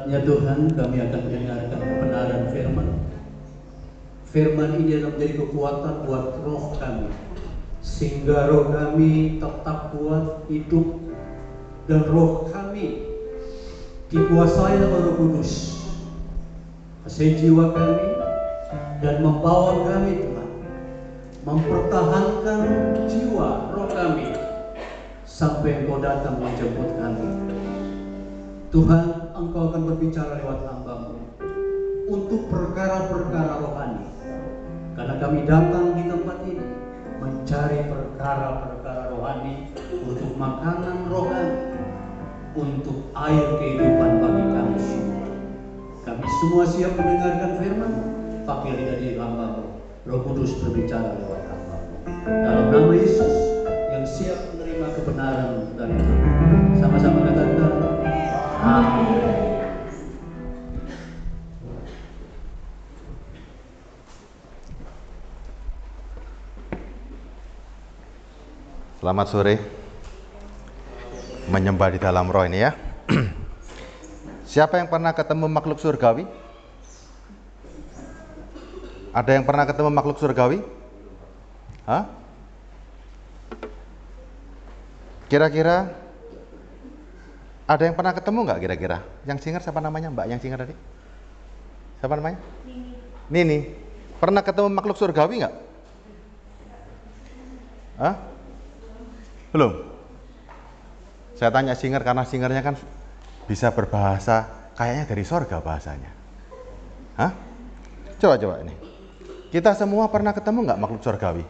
Saatnya Tuhan kami akan mendengarkan kebenaran firman. Firman ini adalah menjadi kekuatan buat roh kami, sehingga roh kami tetap kuat, hidup, dan roh kami dikuasai oleh Roh Kudus, kasih jiwa kami, dan membawa kami Tuhan, mempertahankan jiwa roh kami sampai Engkau datang menjemput kami. Tuhan, Engkau akan berbicara lewat hamba-Mu untuk perkara-perkara rohani, karena kami datang di tempat ini mencari perkara-perkara rohani untuk makanan rohani, untuk air kehidupan bagi kami semua. Kami semua siap mendengarkan firman, pakai dari hamba-Mu. Roh Kudus berbicara lewat hamba-Mu. Dalam nama Yesus yang siap menerima kebenaran dari Tuhan. Sama-sama katakan amin. Selamat sore. Menyembah di dalam roh ini ya. Siapa yang pernah ketemu makhluk surgawi? Ada yang pernah ketemu makhluk surgawi? Hah? Kira-kira ada yang pernah ketemu nggak kira-kira? Yang singer siapa namanya? Mbak yang singer tadi? Siapa namanya? Nini. Pernah ketemu makhluk surgawi nggak? Hah? Belum? Saya tanya singer karena singernya kan bisa berbahasa kayaknya dari sorga bahasanya. Hah? Coba ini. Kita semua pernah ketemu nggak makhluk surgawi?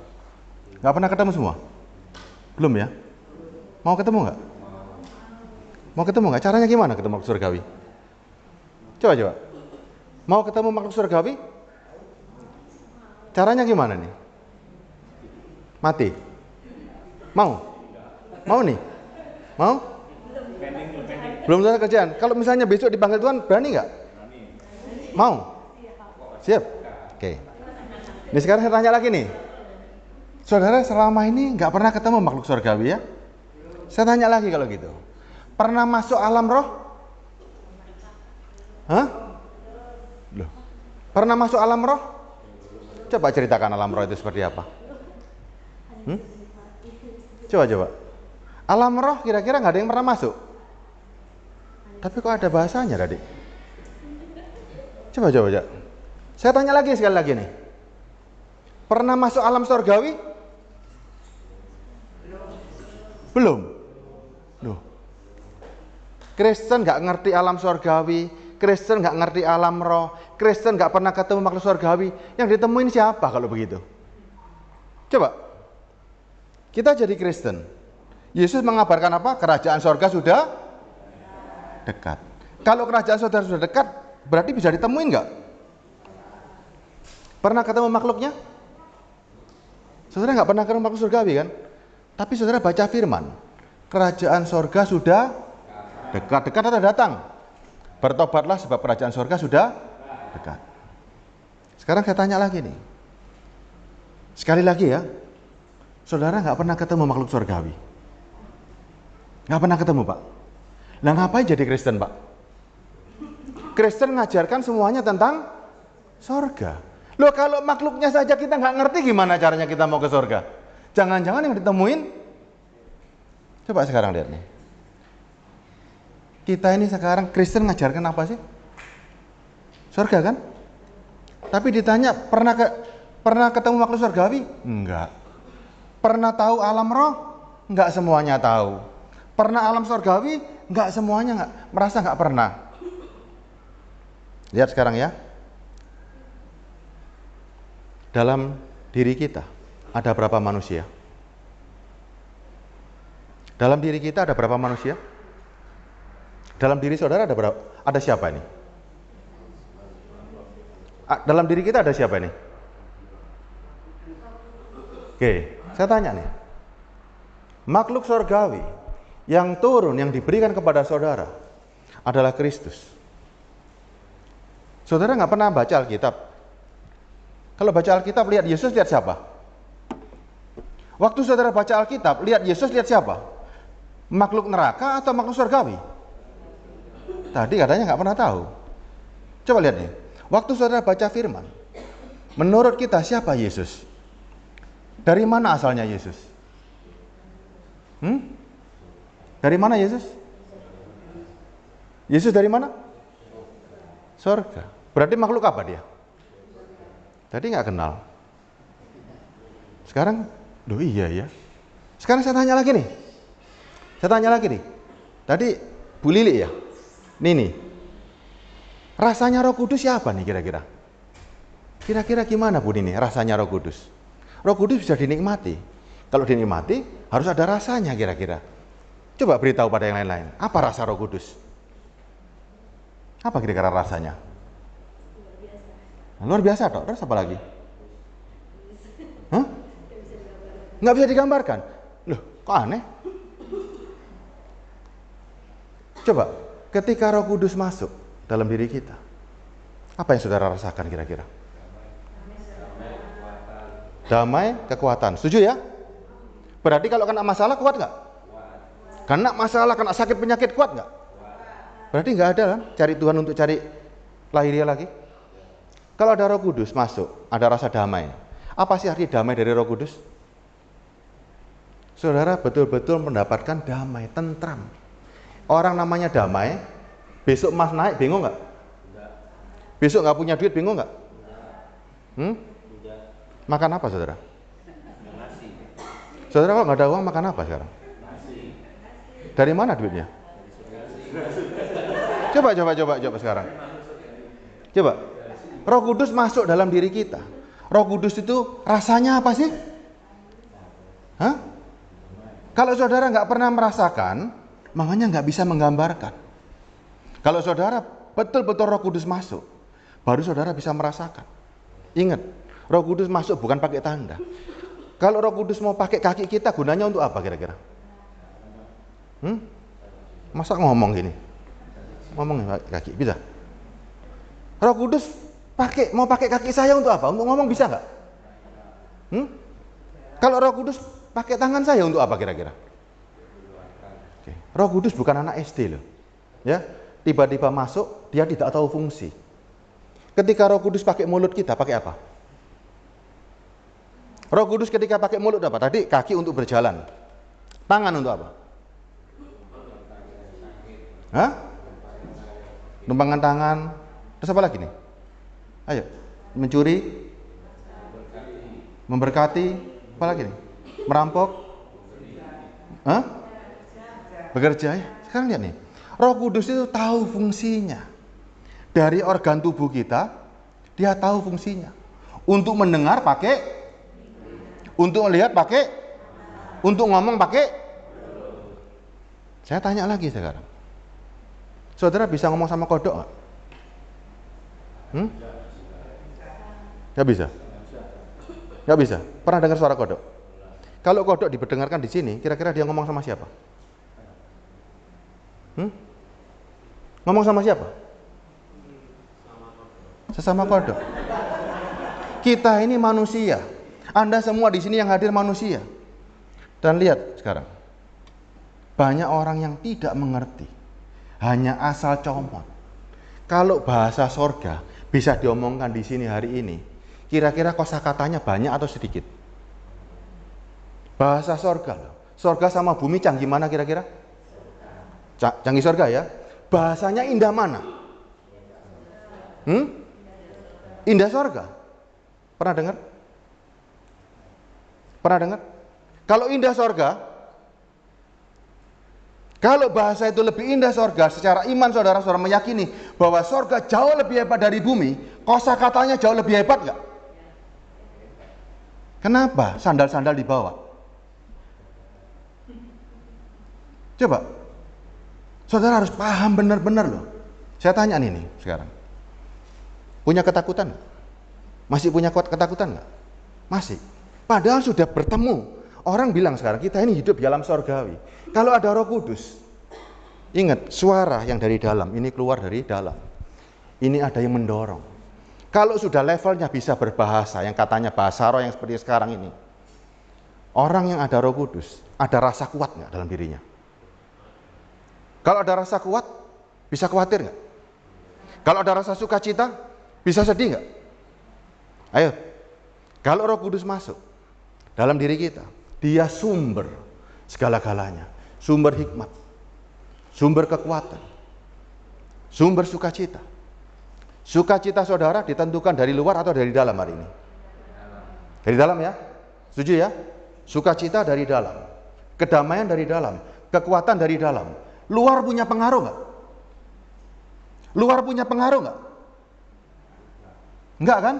Nggak pernah ketemu semua? Belum ya? Mau ketemu nggak? Mau ketemu nggak? Caranya gimana ketemu makhluk surgawi? Coba. Mau ketemu makhluk surgawi? Caranya gimana nih? Mati? Mau? Mau nih? Mau? Belum ada kerjaan. Kalau misalnya besok dipanggil Tuhan, berani nggak? Mau? Siap? Oke. Ini sekarang saya tanya lagi nih. Saudara selama ini nggak pernah ketemu makhluk surgawi ya? Saya tanya lagi kalau gitu. Pernah masuk alam roh? Hah? Loh. Pernah masuk alam roh? Coba ceritakan alam roh itu seperti apa? Coba. Alam roh kira-kira nggak ada yang pernah masuk. Tapi kok ada bahasanya tadi? Coba. Saya tanya lagi sekali lagi nih. Pernah masuk alam surgawi? Belum. Loh. Kristen nggak ngerti alam surgawi, Kristen nggak ngerti alam roh, Kristen nggak pernah ketemu makhluk surgawi. Yang ditemuin siapa kalau begitu? Coba. Kita jadi Kristen. Yesus mengabarkan apa? Kerajaan surga sudah dekat. Kalau kerajaan surga sudah dekat, berarti bisa ditemuin nggak? Pernah ketemu makhluknya? Saudara nggak pernah ketemu makhluk surgawi kan? Tapi saudara baca firman. Kerajaan surga sudah dekat atau datang. Bertobatlah sebab kerajaan surga sudah dekat. Sekarang saya tanya lagi nih. Sekali lagi ya. Saudara nggak pernah ketemu makhluk surgawi. Nggak pernah ketemu Pak. Lah ngapain jadi Kristen Pak? Kristen ngajarkan semuanya tentang surga. Loh kalau makhluknya saja kita nggak ngerti gimana caranya kita mau ke surga? Jangan-jangan yang ditemuin. Coba sekarang lihat nih. Kita ini sekarang Kristen ngajarkan apa sih? Surga kan? Tapi ditanya pernah ketemu makhluk surgawi? Enggak. Pernah tahu alam roh? Enggak semuanya tahu. Pernah alam surgawi? Enggak semuanya merasa enggak pernah. Lihat sekarang ya. Dalam diri kita ada berapa manusia? Dalam diri kita ada berapa manusia? Dalam diri saudara ada berapa? Ada siapa ini? Dalam diri kita ada siapa ini? Oke, saya tanya nih. Makhluk surgawi yang turun, yang diberikan kepada saudara adalah Kristus. Saudara nggak pernah baca Alkitab? Kalau baca Alkitab, lihat Yesus, lihat siapa? Waktu saudara baca Alkitab, lihat Yesus, lihat siapa? Makhluk neraka atau makhluk surgawi? Tadi katanya nggak pernah tahu. Coba lihat nih. Waktu saudara baca firman, menurut kita siapa Yesus? Dari mana asalnya Yesus? Dari mana Yesus? Yesus dari mana? Surga. Berarti makhluk apa dia? Tadi nggak kenal. Sekarang, loh iya ya. Sekarang saya tanya lagi nih. Tadi Bu Lili ya? Nih. Rasanya Roh Kudus siapa nih kira-kira? Kira-kira gimana Bu Nini rasanya Roh Kudus? Roh Kudus bisa dinikmati. Kalau dinikmati, harus ada rasanya kira-kira. Coba beritahu pada yang lain-lain. Apa rasa Roh Kudus? Apa kira-kira rasanya? Luar biasa toh. Terus apa lagi? Hah? Nggak bisa digambarkan. Loh, kok aneh? Coba, ketika Roh Kudus masuk dalam diri kita, apa yang saudara rasakan kira-kira? Damai, kekuatan. Setuju ya? Berarti kalau kena masalah kuat nggak? Kena masalah, kena sakit penyakit kuat nggak? Berarti nggak ada kan? Cari Tuhan untuk cari lahiriah lagi. Kalau ada Roh Kudus masuk, ada rasa damai. Apa sih arti damai dari Roh Kudus? Saudara betul-betul mendapatkan damai, tentram. Orang namanya damai, besok emas naik, bingung nggak? Besok nggak punya duit, bingung nggak? Makan apa saudara? Saudara kalau nggak ada uang makan apa sekarang? Dari mana duitnya? Coba sekarang. Coba. Roh Kudus masuk dalam diri kita. Roh Kudus itu rasanya apa sih? Hah? Kalau saudara nggak pernah merasakan, makanya nggak bisa menggambarkan. Kalau saudara betul-betul Roh Kudus masuk, baru saudara bisa merasakan. Ingat, Roh Kudus masuk bukan pakai tanda. Kalau Roh Kudus mau pakai kaki kita, gunanya untuk apa kira-kira? Masa ngomong gini? Ngomong kaki, bisa? Roh Kudus mau pakai kaki saya untuk apa? Untuk ngomong bisa nggak? Kalau Roh Kudus pakai tangan saya untuk apa kira-kira? Oke. Roh Kudus bukan anak SD loh. Ya, tiba-tiba masuk, dia tidak tahu fungsi. Ketika Roh Kudus pakai mulut kita, pakai apa? Roh Kudus ketika pakai mulut apa? Tadi kaki untuk berjalan. Tangan untuk apa? Hah? Numpangan tangan. Terus apa lagi nih? Ayo. Mencuri. Memberkati. Apa lagi nih? Merampok. Hah? Bekerja ya. Sekarang lihat nih. Roh Kudus itu tahu fungsinya. Dari organ tubuh kita, dia tahu fungsinya. Untuk mendengar pakai, untuk melihat pakai, untuk ngomong pakai. Saya tanya lagi sekarang. Saudara bisa ngomong sama kodok nggak? Nggak bisa? Nggak bisa? Pernah dengar suara kodok? Kalau kodok diperdengarkan di sini, kira-kira dia ngomong sama siapa? Ngomong sama siapa? Sesama kodok. Kita ini manusia. Anda semua di sini yang hadir manusia. Dan lihat sekarang. Banyak orang yang tidak mengerti. Hanya asal comot. Kalau bahasa sorga bisa diomongkan di sini hari ini, kira-kira kosakatanya banyak atau sedikit? Bahasa sorga. Sorga sama bumi canggih mana kira-kira? Canggih sorga ya. Bahasanya indah mana? Indah sorga. Pernah dengar? Pernah dengar? Kalau indah sorga, kalau bahasa itu lebih indah sorga, secara iman saudara-saudara meyakini bahwa sorga jauh lebih hebat dari bumi, kosakatanya jauh lebih hebat nggak? Kenapa sandal-sandal dibawa? Coba, saudara harus paham benar-benar loh. Saya tanya nih sekarang, punya ketakutan nggak? Masih punya ketakutan nggak? Masih. Padahal sudah bertemu. Orang bilang sekarang kita ini hidup di alam sorgawi. Kalau ada Roh Kudus, ingat suara yang dari dalam, ini keluar dari dalam. Ini ada yang mendorong. Kalau sudah levelnya bisa berbahasa, yang katanya bahasa roh yang seperti sekarang ini, orang yang ada Roh Kudus, ada rasa kuat nggak dalam dirinya? Kalau ada rasa kuat, Bisa khawatir nggak? Kalau ada rasa sukacita, bisa sedih nggak? Ayo, kalau Roh Kudus masuk dalam diri kita, dia sumber segala-galanya, sumber hikmat, sumber kekuatan, sumber sukacita. Sukacita saudara ditentukan dari luar atau dari dalam hari ini? Dari dalam ya? Setuju ya? Sukacita dari dalam, kedamaian dari dalam, kekuatan dari dalam. Luar punya pengaruh nggak? Luar punya pengaruh nggak? Enggak kan?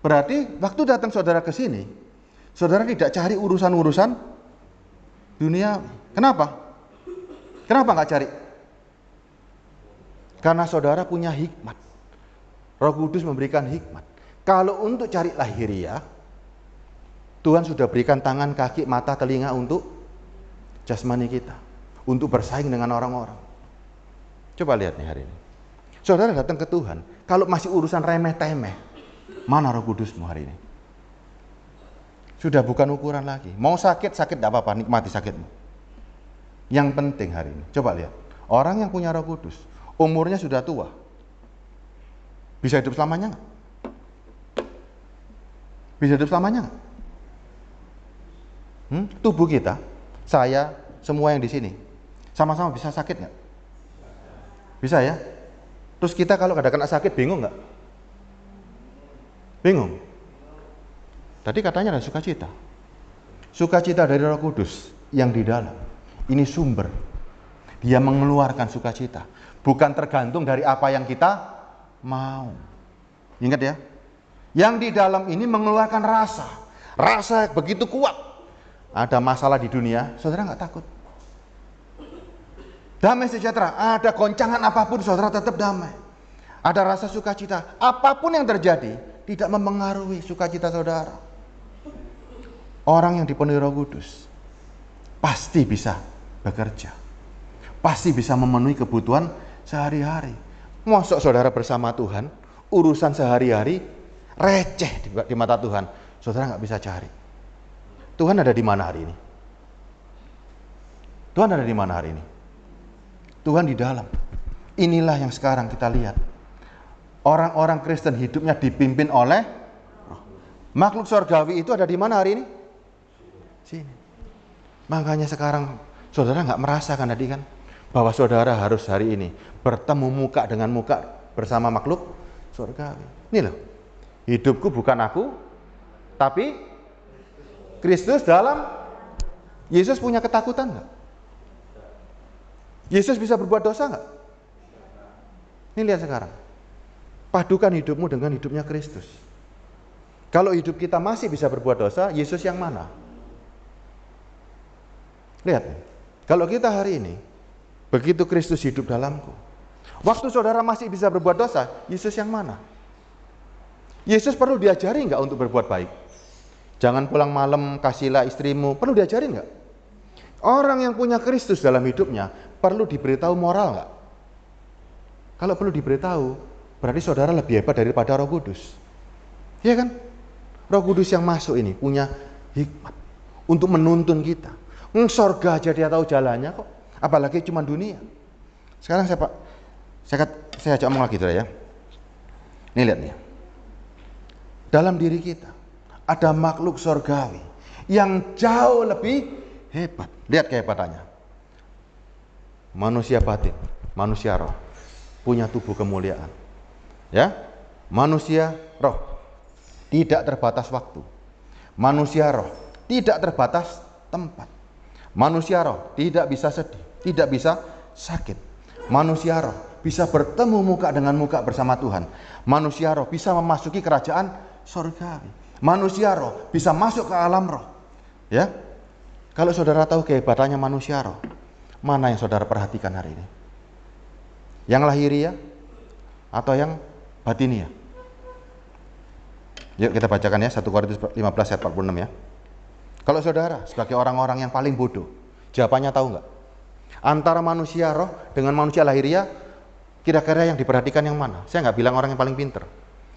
Berarti waktu datang saudara ke sini, saudara tidak cari urusan-urusan dunia. Kenapa? Kenapa nggak cari? Karena saudara punya hikmat. Roh Kudus memberikan hikmat. Kalau untuk cari lahiriah, Tuhan sudah berikan tangan, kaki, mata, telinga untuk jasmani kita, untuk bersaing dengan orang-orang. Coba lihat nih hari ini. Saudara datang ke Tuhan, kalau masih urusan remeh-temeh, mana Roh Kudusmu hari ini? Sudah bukan ukuran lagi. Mau sakit, sakit tidak apa-apa, nikmati sakitmu. Yang penting hari ini, coba lihat. Orang yang punya Roh Kudus, umurnya sudah tua. Bisa hidup selamanya nggak? Bisa hidup selamanya nggak? Tubuh kita, saya, semua yang di sini, sama-sama bisa sakit nggak? Bisa ya? Terus kita kalau ada kena sakit bingung nggak? Bingung? Tadi katanya ada sukacita. Sukacita dari Roh Kudus yang di dalam. Ini sumber. Dia mengeluarkan sukacita. Bukan tergantung dari apa yang kita mau. Ingat ya? Yang di dalam ini mengeluarkan rasa. Rasa begitu kuat. Ada masalah di dunia, saudara nggak takut. Damai sejahtera, ada goncangan apapun saudara tetap damai. Ada rasa sukacita, apapun yang terjadi tidak mempengaruhi sukacita saudara. Orang yang dipenuhi Roh Kudus pasti bisa bekerja, pasti bisa memenuhi kebutuhan sehari-hari. Mosok saudara bersama Tuhan, urusan sehari-hari receh di mata Tuhan, saudara nggak bisa cari. Tuhan ada di mana hari ini? Tuhan ada di mana hari ini? Tuhan di dalam. Inilah yang sekarang kita lihat. Orang-orang Kristen hidupnya dipimpin oleh Roh. Makhluk surgawi itu ada di mana hari ini? Sini. Makanya sekarang saudara nggak merasakan tadi kan bahwa saudara harus hari ini bertemu muka dengan muka bersama makhluk surgawi. Ini loh. Hidupku bukan aku, tapi Kristus dalam. Yesus punya ketakutan nggak? Yesus bisa berbuat dosa nggak? Ini lihat sekarang. Padukan hidupmu dengan hidupnya Kristus. Kalau hidup kita masih bisa berbuat dosa, Yesus yang mana? Lihat. Kalau kita hari ini, begitu Kristus hidup dalamku. Waktu saudara masih bisa berbuat dosa, Yesus yang mana? Yesus perlu diajari nggak untuk berbuat baik? Jangan pulang malam, kasihlah istrimu. Perlu diajari nggak? Orang yang punya Kristus dalam hidupnya perlu diberitahu moral nggak? Kalau perlu diberitahu, berarti saudara lebih hebat daripada Roh Kudus. Iya kan? Roh Kudus yang masuk ini punya hikmat untuk menuntun kita. Sorga aja dia tahu jalannya kok, apalagi cuma dunia. Sekarang saya ajak ngomong lagi ya. Nih lihat nih. Dalam diri kita ada makhluk surgawi yang jauh lebih hebat. Lihat kehebatannya. Manusia batin, manusia roh, punya tubuh kemuliaan. Ya, manusia roh tidak terbatas waktu. Manusia roh tidak terbatas tempat. Manusia roh tidak bisa sedih, tidak bisa sakit. Manusia roh bisa bertemu muka dengan muka bersama Tuhan. Manusia roh bisa memasuki kerajaan surgawi. Manusia roh bisa masuk ke alam roh. Ya, kalau saudara tahu kehebatannya manusia roh, mana yang saudara perhatikan hari ini? Yang lahiriah atau yang batiniah? Yuk kita bacakan ya 1 Korintus 15 ayat 46 ya. Kalau saudara sebagai orang-orang yang paling bodoh, jawabannya tahu nggak? Antara manusia roh dengan manusia lahiriah, kira-kira yang diperhatikan yang mana? Saya nggak bilang orang yang paling pinter.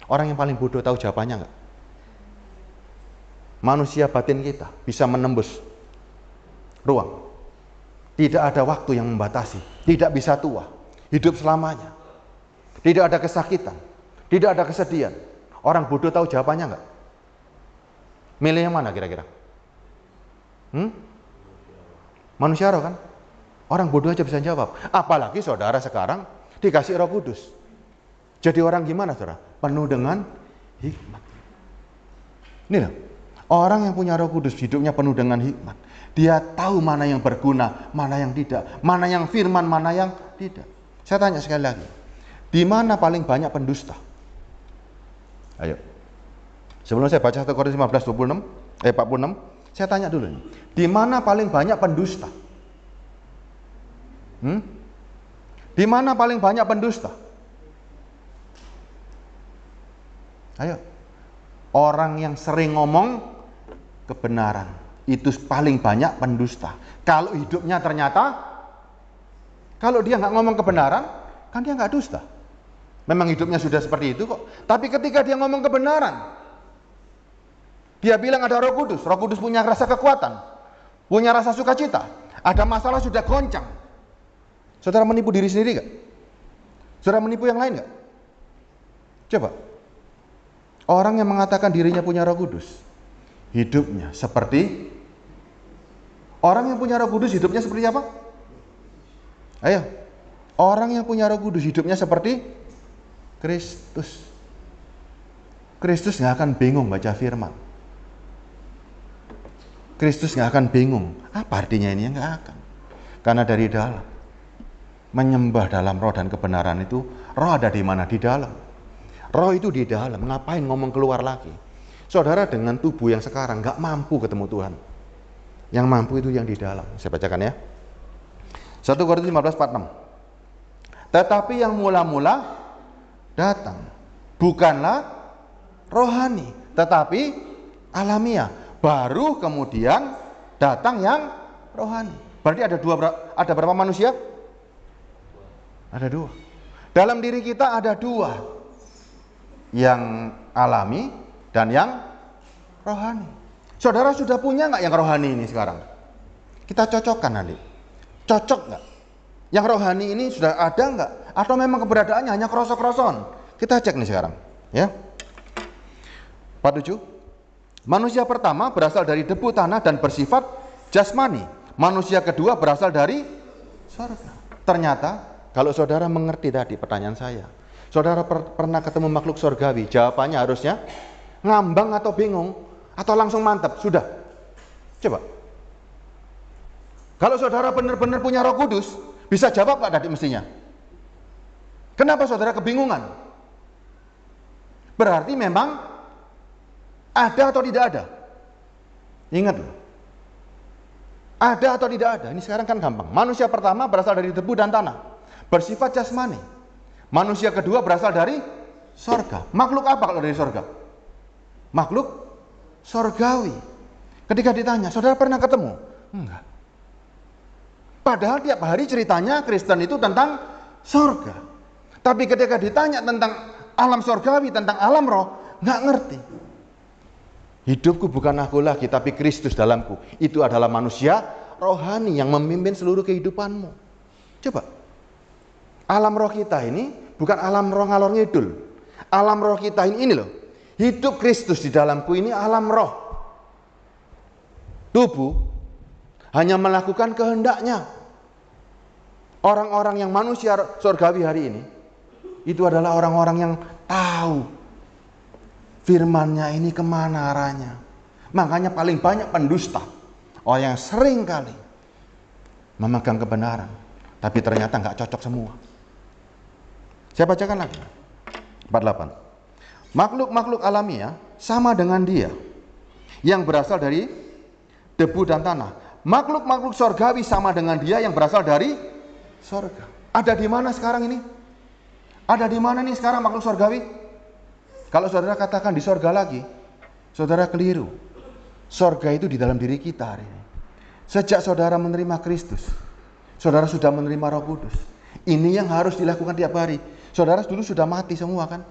Orang yang paling bodoh tahu jawabannya nggak? Manusia batin kita bisa menembus ruang. Tidak ada waktu yang membatasi. Tidak bisa tua. hidup selamanya. Tidak ada kesakitan, tidak ada kesedihan. Orang bodoh tahu jawabannya enggak? Milih yang mana kira-kira? Manusia roh kan? Orang bodoh aja bisa jawab. Apalagi saudara sekarang dikasih Roh Kudus. Jadi orang gimana saudara? Penuh dengan hikmat. Ini loh, orang yang punya Roh Kudus hidupnya penuh dengan hikmat. Dia tahu mana yang berguna, mana yang tidak, mana yang firman, mana yang tidak. Saya tanya sekali lagi, di mana paling banyak pendusta? Ayo. Sebelum saya baca 1 Korintus 46, saya tanya dulu nih. Di mana paling banyak pendusta? Di mana paling banyak pendusta? Ayo. Orang yang sering ngomong kebenaran itu paling banyak pendusta. Kalau hidupnya ternyata, kalau dia nggak ngomong kebenaran, kan dia nggak dusta. Memang hidupnya sudah seperti itu kok. Tapi ketika dia ngomong kebenaran, dia bilang ada Roh Kudus. Roh Kudus punya rasa kekuatan, punya rasa sukacita. Ada masalah sudah goncang. Saudara menipu diri sendiri gak? Saudara menipu yang lain gak? Coba. Orang yang mengatakan dirinya punya Roh Kudus, hidupnya seperti orang yang punya Roh Kudus, hidupnya seperti apa? Ayo. Orang yang punya Roh Kudus hidupnya seperti Kristus. Kristus gak akan bingung baca firman. Kristus gak akan bingung. Apa artinya ini? Gak akan. Karena dari dalam. Menyembah dalam roh dan kebenaran itu, roh ada di mana? Di dalam. Roh itu di dalam, ngapain ngomong keluar lagi? Saudara dengan tubuh yang sekarang gak mampu ketemu Tuhan. Yang mampu itu yang di dalam. Saya bacakan ya. 1 Korintus 15:46. Tetapi yang mula-mula datang bukanlah rohani, tetapi alamiah. Baru kemudian datang yang rohani. Berarti ada berapa manusia? Ada 2. Dalam diri kita ada 2. Yang alami dan yang rohani. Saudara sudah punya nggak yang rohani ini sekarang? Kita cocokkan nanti. Cocok nggak? Yang rohani ini sudah ada nggak? Atau memang keberadaannya hanya krosok-kroson? Kita cek nih sekarang. Ya. 47. Manusia pertama berasal dari debu tanah dan bersifat jasmani. Manusia kedua berasal dari surga. Ternyata, kalau saudara mengerti tadi pertanyaan saya, saudara pernah ketemu makhluk surgawi? Jawabannya harusnya ngambang atau bingung, atau langsung mantap, sudah. Coba. Kalau saudara benar-benar punya Roh Kudus, bisa jawab nggak tadi mestinya? Kenapa saudara kebingungan? Berarti memang ada atau tidak ada? Ingat loh. Ada atau tidak ada? Ini sekarang kan gampang. Manusia pertama berasal dari debu dan tanah, bersifat jasmani. Manusia kedua berasal dari sorga. Makhluk apa kalau dari sorga? Makhluk sorgawi. Ketika ditanya, saudara pernah ketemu? Enggak. Padahal tiap hari ceritanya Kristen itu tentang sorga. Tapi ketika ditanya tentang alam sorgawi, tentang alam roh, nggak ngerti. Hidupku bukan aku lagi, tapi Kristus dalamku. Itu adalah manusia rohani yang memimpin seluruh kehidupanmu. Coba. Alam roh kita ini bukan alam roh ngalor ngidul. Alam roh kita ini loh. Hidup Kristus di dalamku ini alam roh. Tubuh hanya melakukan kehendaknya. Orang-orang yang manusia surgawi hari ini, itu adalah orang-orang yang tahu firman-Nya ini kemana arahnya. Makanya paling banyak pendusta. Orang yang sering kali memegang kebenaran, tapi ternyata nggak cocok semua. Saya bacakan lagi. 48. Makhluk-makhluk alamiah sama dengan dia, yang berasal dari debu dan tanah. Makhluk-makhluk sorgawi sama dengan dia yang berasal dari sorga. Ada di mana sekarang ini? Ada di mana nih sekarang makhluk sorgawi? Kalau saudara katakan di sorga lagi, saudara keliru. Sorga itu di dalam diri kita hari ini. Sejak saudara menerima Kristus, saudara sudah menerima Roh Kudus. Ini yang harus dilakukan tiap hari. Saudara dulu sudah mati semua kan?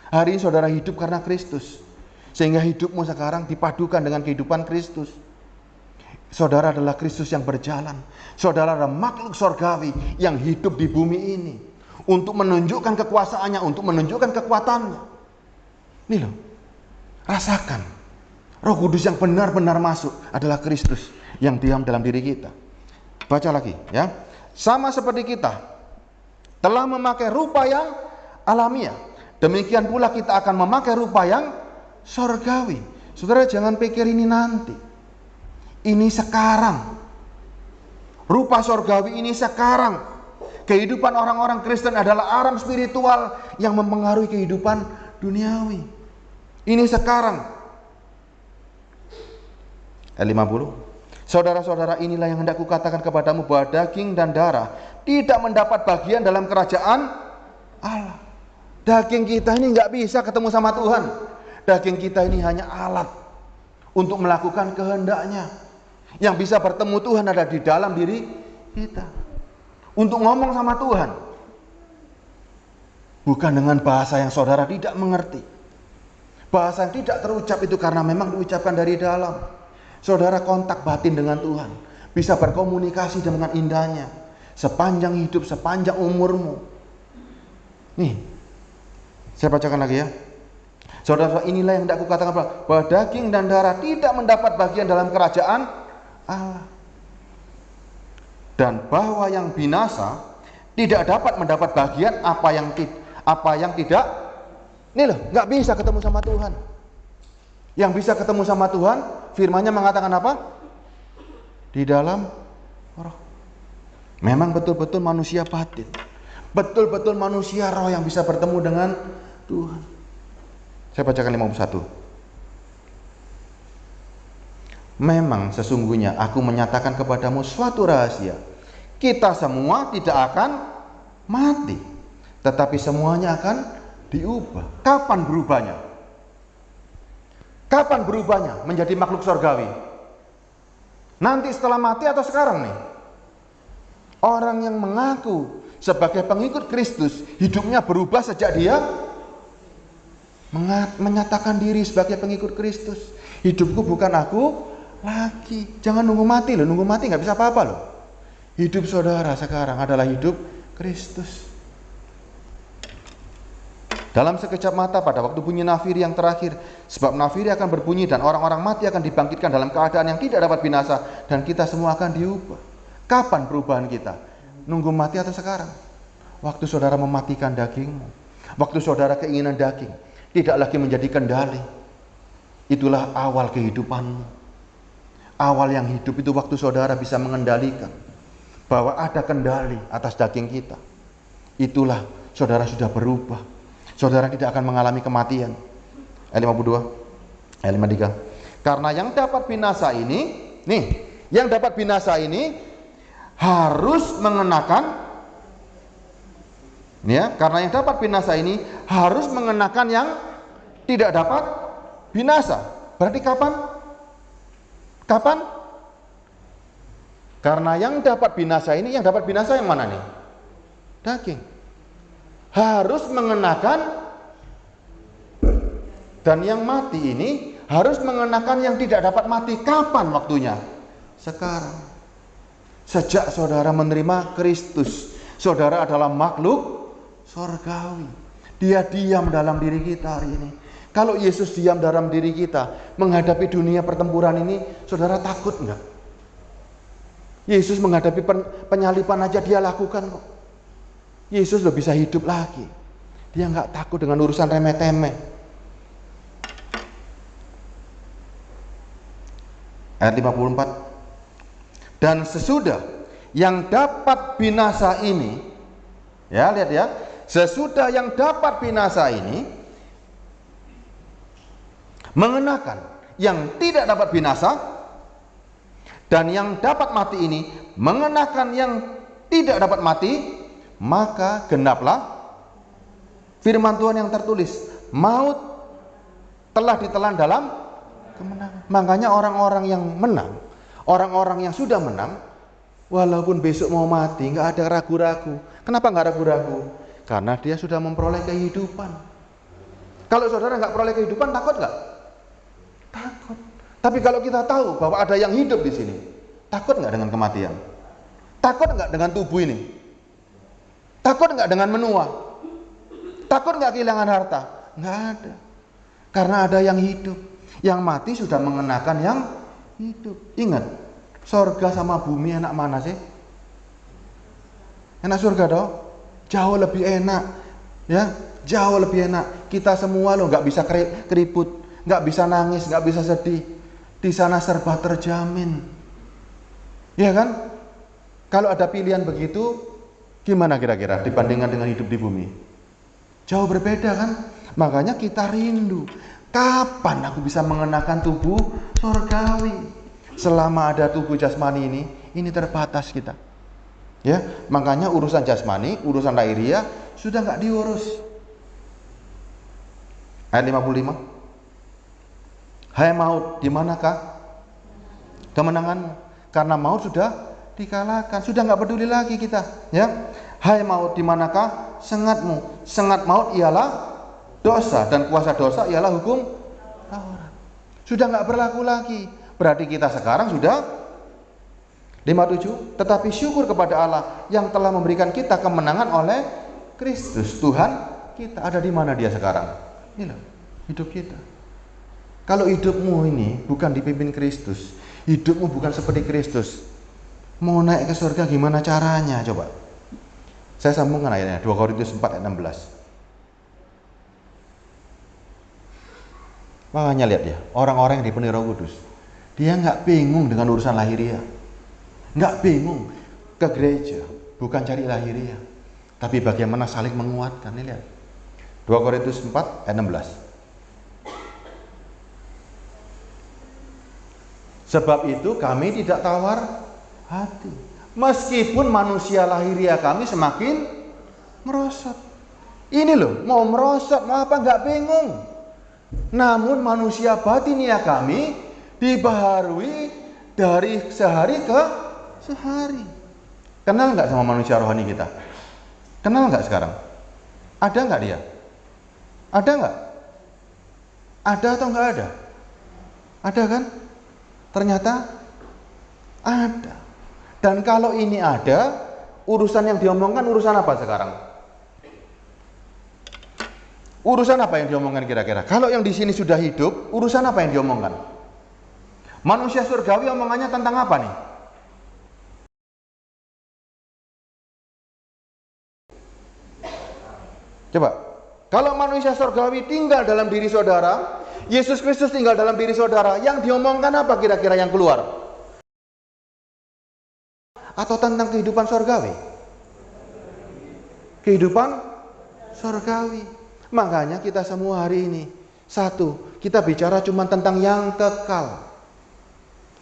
Hari ini saudara hidup karena Kristus. Sehingga hidupmu sekarang dipadukan dengan kehidupan Kristus. Saudara adalah Kristus yang berjalan. Saudara adalah makhluk sorgawi yang hidup di bumi ini. untuk menunjukkan kekuasaannya, untuk menunjukkan kekuatannya. Ini loh, rasakan. Roh Kudus yang benar-benar masuk adalah Kristus yang diam dalam diri kita. Baca lagi ya. Sama seperti kita telah memakai rupa yang alamiah, demikian pula kita akan memakai rupa yang sorgawi. Saudara jangan pikir ini nanti. Ini sekarang. Rupa sorgawi ini sekarang. Kehidupan orang-orang Kristen adalah aram spiritual yang mempengaruhi kehidupan duniawi. Ini sekarang. Ayat 50. Saudara-saudara, inilah yang hendak kukatakan kepadamu, bahwa daging dan darah tidak mendapat bagian dalam kerajaan Allah. Daging kita ini nggak bisa ketemu sama Tuhan. Daging kita ini hanya alat untuk melakukan kehendaknya. Yang bisa bertemu Tuhan ada di dalam diri kita. Untuk ngomong sama Tuhan. Bukan dengan bahasa yang saudara tidak mengerti. Bahasa yang tidak terucap itu karena memang diucapkan dari dalam. Saudara kontak batin dengan Tuhan. Bisa berkomunikasi dengan indahnya. Sepanjang hidup, sepanjang umurmu. Nih, saya bacakan lagi ya. Saudara, inilah yang hendak kukatakan, bahwa daging dan darah tidak mendapat bagian dalam kerajaan Allah. Dan bahwa yang binasa tidak dapat mendapat bagian apa yang tidak. Ini loh, nggak bisa ketemu sama Tuhan. Yang bisa ketemu sama Tuhan, firman-Nya mengatakan apa? Di dalam roh. Memang betul-betul manusia batin. Betul-betul manusia roh yang bisa bertemu dengan Tuhan. Saya bacakan 51. Memang sesungguhnya aku menyatakan kepadamu suatu rahasia. Kita semua tidak akan mati, tetapi semuanya akan diubah. Kapan berubahnya? Kapan berubahnya menjadi makhluk surgawi? Nanti setelah mati atau sekarang nih? Orang yang mengaku sebagai pengikut Kristus, hidupnya berubah sejak dia menyatakan diri sebagai pengikut Kristus. Hidupku bukan aku lagi. Jangan nunggu mati loh, nunggu mati nggak bisa apa-apa loh. Hidup saudara sekarang adalah hidup Kristus. Dalam sekejap mata pada waktu bunyi nafiri yang terakhir, sebab nafiri akan berbunyi dan orang-orang mati akan dibangkitkan dalam keadaan yang tidak dapat binasa, dan kita semua akan diubah. Kapan perubahan kita? Nunggu mati atau sekarang? Waktu saudara mematikan dagingmu, waktu saudara keinginan daging tidak lagi menjadi kendali, itulah awal kehidupanmu. Awal yang hidup itu waktu saudara bisa mengendalikan bahwa ada kendali atas daging kita. Itulah saudara sudah berubah. Saudara tidak akan mengalami kematian. Ayat 52, ayat 53. Karena yang dapat binasa ini, yang dapat binasa ini harus mengenakan, karena yang dapat binasa ini harus mengenakan yang tidak dapat binasa. Berarti kapan? Kapan? Karena yang dapat binasa ini, yang dapat binasa yang mana nih? Daging. Harus mengenakan, dan yang mati ini harus mengenakan yang tidak dapat mati. Kapan waktunya? Sekarang. Sejak saudara menerima Kristus, saudara adalah makhluk surgawi. Dia diam dalam diri kita hari ini. Kalau Yesus diam dalam diri kita, menghadapi dunia pertempuran ini, saudara takut enggak? Yesus menghadapi penyalipan aja dia lakukan kok. Yesus loh bisa hidup lagi. Dia enggak takut dengan urusan remeh-temeh. Ayat 54. Dan sesudah yang dapat binasa ini, ya lihat ya, sesudah yang dapat binasa ini mengenakan yang tidak dapat binasa, dan yang dapat mati ini mengenakan yang tidak dapat mati, maka genaplah firman Tuhan yang tertulis, maut telah ditelan dalam kemenangan. Makanya orang-orang yang menang, orang-orang yang sudah menang, walaupun besok mau mati, nggak ada ragu-ragu. Kenapa nggak ragu-ragu? Karena dia sudah memperoleh kehidupan. Kalau saudara nggak peroleh kehidupan, takut nggak? Takut. Tapi kalau kita tahu bahwa ada yang hidup di sini, takut nggak dengan kematian? Takut nggak dengan tubuh ini? Takut nggak dengan menua? Takut nggak kehilangan harta? Nggak ada. Karena ada yang hidup. Yang mati sudah mengenakan yang hidup. Ingat, sorga sama bumi enak mana sih? Enak surga dong? Jauh lebih enak. Ya, jauh lebih enak. Kita semua loh nggak bisa keriput, nggak bisa nangis, nggak bisa sedih. Di sana serba terjamin. Ya kan? Kalau ada pilihan begitu, gimana kira-kira dibandingkan dengan hidup di bumi? Jauh berbeda kan? Makanya kita rindu. Kapan aku bisa mengenakan tubuh surgawi? Selama ada tubuh jasmani ini terbatas kita. Ya, makanya urusan jasmani, urusan lahiriah sudah nggak diurus. Ayat 55. Hai maut, di manakah kemenanganmu? Karena maut sudah dikalahkan, sudah nggak peduli lagi kita. Ya, hai maut, di manakah sengatmu? Sengat maut ialah dosa, dan kuasa dosa ialah hukum Taurat. Sudah nggak berlaku lagi. Berarti kita sekarang sudah 57. Tetapi syukur kepada Allah yang telah memberikan kita kemenangan oleh Kristus Tuhan kita. Ada di mana dia sekarang? Inilah hidup kita. Kalau hidupmu ini bukan dipimpin Kristus, hidupmu bukan seperti Kristus, mau naik ke surga gimana caranya? Coba saya sambungkan ayatnya, 2 Korintus 4 ayat 16. Makanya lihat ya, orang-orang yang dipenuhi Roh Kudus, dia nggak bingung dengan urusan lahiriah, nggak bingung ke gereja, bukan cari lahiriah, tapi bagaimana saling menguatkan. Ini lihat, 2 Korintus 4 ayat 16. Sebab itu kami tidak tawar hati, meskipun manusia lahiriah kami semakin merosot. Ini loh, mau merosot, mau apa nggak bingung. Namun manusia batinia kami dibaharui dari sehari ke sehari. Kenal nggak sama manusia rohani kita? Kenal nggak sekarang? Ada nggak dia? Ada nggak? Ada atau nggak ada? Ada kan? Ternyata ada. Dan kalau ini ada, urusan yang diomongkan urusan apa sekarang? Urusan apa yang diomongkan kira-kira? Kalau yang di sini sudah hidup, urusan apa yang diomongkan? Manusia surgawi omongannya tentang apa nih? Coba, kalau manusia surgawi tinggal dalam diri saudara, Yesus Kristus tinggal dalam diri saudara, yang diomongkan apa kira-kira yang keluar? Atau tentang kehidupan surgawi? Kehidupan surgawi. Makanya kita semua hari ini, satu, kita bicara cuma tentang yang kekal,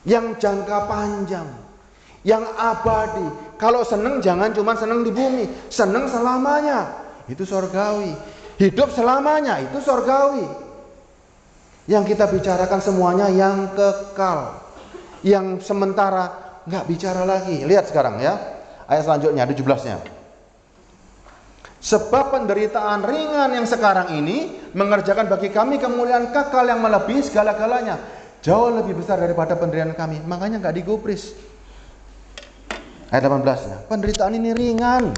yang jangka panjang, yang abadi. Kalau seneng jangan cuma seneng di bumi, seneng selamanya, itu surgawi. Hidup selamanya, itu surgawi. Yang kita bicarakan semuanya yang kekal, yang sementara nggak bicara lagi. Lihat sekarang ya, ayat selanjutnya 17-nya. Sebab penderitaan ringan yang sekarang ini mengerjakan bagi kami kemuliaan kekal yang melebihi segala-galanya, jauh lebih besar daripada penderitaan kami. Makanya nggak digubris. Ayat 18-nya, penderitaan ini ringan,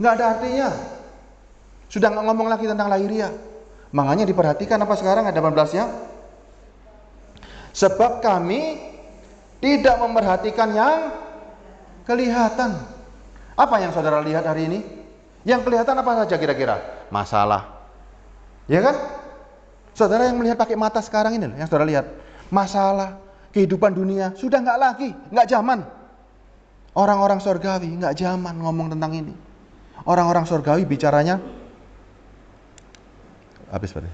nggak ada artinya. Sudah nggak ngomong lagi tentang lahiriah. Makanya diperhatikan apa sekarang ayat 18-nya. Sebab kami tidak memperhatikan yang kelihatan. Apa yang saudara lihat hari ini? Yang kelihatan apa saja kira-kira? Masalah. Ya kan? Saudara yang melihat pakai mata sekarang ini, yang saudara lihat. Masalah, kehidupan dunia, sudah nggak lagi, nggak zaman. Orang-orang surgawi nggak zaman ngomong tentang ini. Orang-orang surgawi bicaranya, habis berarti.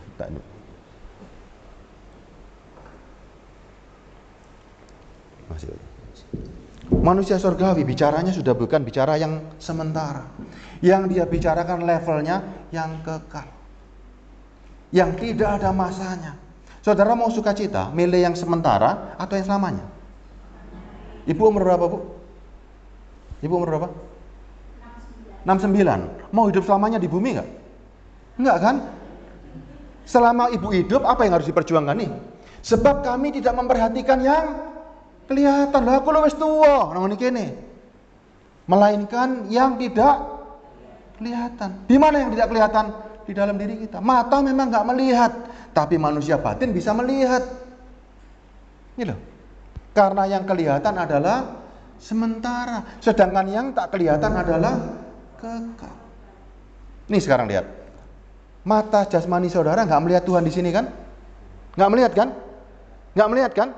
Masih. Manusia surgawi bicaranya sudah bukan bicara yang sementara. Yang dia bicarakan levelnya yang kekal, yang tidak ada masanya. Saudara mau sukacita, milih yang sementara atau yang selamanya? Ibu umur berapa, Bu? Ibu umur berapa? 69. Mau hidup selamanya di bumi nggak? Enggak kan? Selama ibu hidup, apa yang harus diperjuangkan nih? Sebab kami tidak memperhatikan yang kelihatan. Lah aku wis tuwa nang ngene kene. Melainkan yang tidak kelihatan. Di mana yang tidak kelihatan? Di dalam diri kita. Mata memang nggak melihat, tapi manusia batin bisa melihat. Ini loh. Karena yang kelihatan adalah sementara, sedangkan yang tak kelihatan adalah kekal. Nih sekarang lihat. Mata jasmani saudara nggak melihat Tuhan di sini kan? Nggak melihat kan? Nggak melihat kan?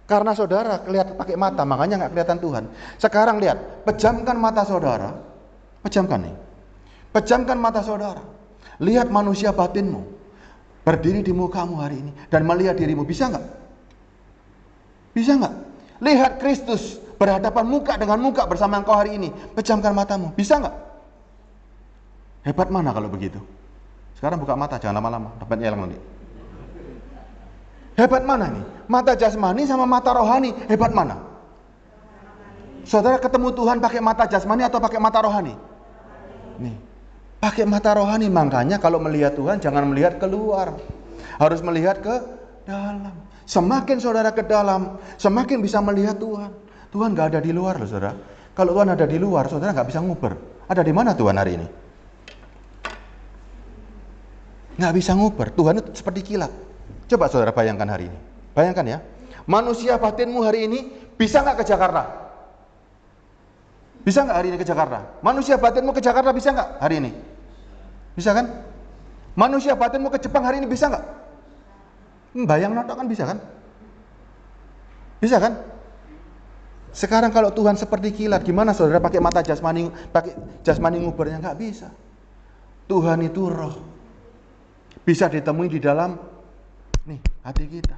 Karena saudara lihat pakai mata, makanya nggak kelihatan Tuhan. Sekarang lihat, pejamkan mata saudara. Pejamkan nih. Pejamkan mata saudara. Lihat manusia batinmu berdiri di mukamu hari ini dan melihat dirimu. Bisa nggak? Bisa nggak? Lihat Kristus berhadapan muka dengan muka bersama engkau hari ini. Pejamkan matamu. Bisa nggak? Hebat mana kalau begitu? Sekarang buka mata, jangan lama-lama. Dapat nyelang nanti. Hebat mana nih? Mata jasmani sama mata rohani. Hebat mana? Saudara ketemu Tuhan pakai mata jasmani atau pakai mata rohani? Nih, pakai mata rohani. Makanya kalau melihat Tuhan jangan melihat keluar, harus melihat ke dalam. Semakin saudara ke dalam, semakin bisa melihat Tuhan. Tuhan gak ada di luar loh saudara. Kalau Tuhan ada di luar, saudara gak bisa nguber. Ada di mana Tuhan hari ini? Gak bisa nguber. Tuhan itu seperti kilat. Coba saudara bayangkan hari ini. Bayangkan ya. Manusia batinmu hari ini bisa gak ke Jakarta? Bisa gak hari ini ke Jakarta? Manusia batinmu ke Jakarta bisa gak hari ini? Bisa kan? Manusia batinmu ke Jepang hari ini bisa gak? Bayang notok kan bisa kan? Bisa kan? Sekarang kalau Tuhan seperti kilat, gimana saudara pakai mata jasmani, pakai jasmani ngubernya? Nggak bisa. Tuhan itu roh, bisa ditemui di dalam nih hati kita.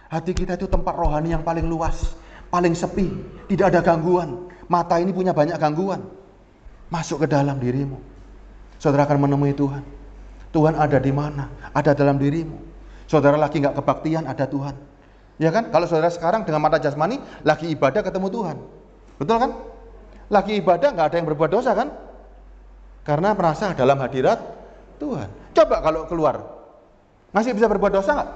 Hati kita itu tempat rohani yang paling luas, paling sepi, tidak ada gangguan. Mata ini punya banyak gangguan. Masuk ke dalam dirimu, saudara akan menemui Tuhan. Tuhan ada di mana? Ada dalam dirimu. Saudara lagi nggak kebaktian, ada Tuhan. Ya kan? Kalau saudara sekarang dengan mata jasmani lagi ibadah ketemu Tuhan. Betul kan? Lagi ibadah nggak ada yang berbuat dosa kan? Karena merasa dalam hadirat Tuhan. Coba kalau keluar, masih bisa berbuat dosa nggak?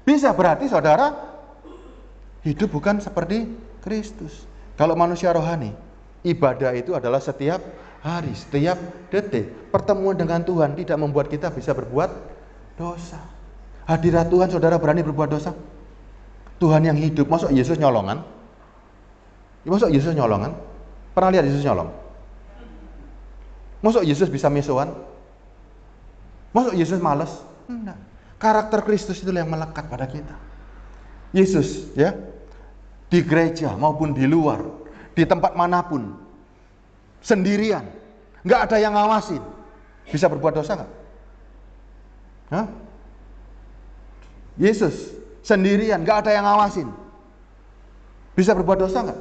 Bisa, berarti saudara hidup bukan seperti Kristus. Kalau manusia rohani, ibadah itu adalah setiap hari, setiap detik. Pertemuan dengan Tuhan tidak membuat kita bisa berbuat dosa. Hadirat Tuhan, saudara berani berbuat dosa? Tuhan yang hidup, masuk Yesus nyolongan? Masuk Yesus nyolongan? Pernah lihat Yesus nyolong? Masuk Yesus bisa mesoan? Masuk Yesus malas? Enggak. Karakter Kristus itu yang melekat pada kita. Yesus ya, di gereja maupun di luar, di tempat manapun, sendirian, nggak ada yang ngawasin, bisa berbuat dosa nggak? Hah? Yesus sendirian, nggak ada yang ngawasin, bisa berbuat dosa nggak?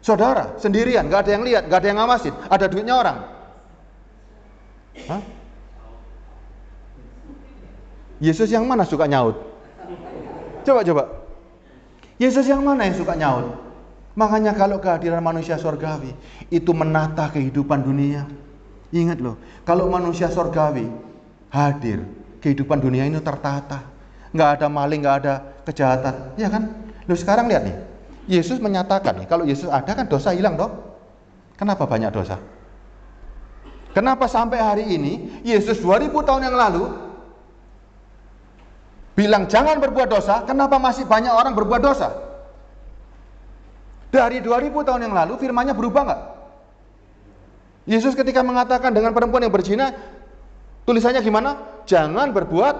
Saudara sendirian, nggak ada yang lihat, nggak ada yang ngawasin, ada duitnya orang. Hah? Yesus yang mana suka nyaut? Coba. Yesus yang mana yang suka nyaut? Makanya kalau kehadiran manusia surgawi itu menata kehidupan dunia. Ingat loh, kalau manusia surgawi hadir, kehidupan dunia ini tertata. Nggak ada maling, nggak ada kejahatan. Ya kan? Loh sekarang lihat nih, Yesus menyatakan nih, kalau Yesus ada kan dosa hilang dong. Kenapa banyak dosa? Kenapa sampai hari ini, Yesus 2000 tahun yang lalu bilang jangan berbuat dosa, kenapa masih banyak orang berbuat dosa? Dari 2000 tahun yang lalu firman-Nya berubah nggak? Yesus ketika mengatakan dengan perempuan yang berzina, tulisannya gimana? Jangan berbuat.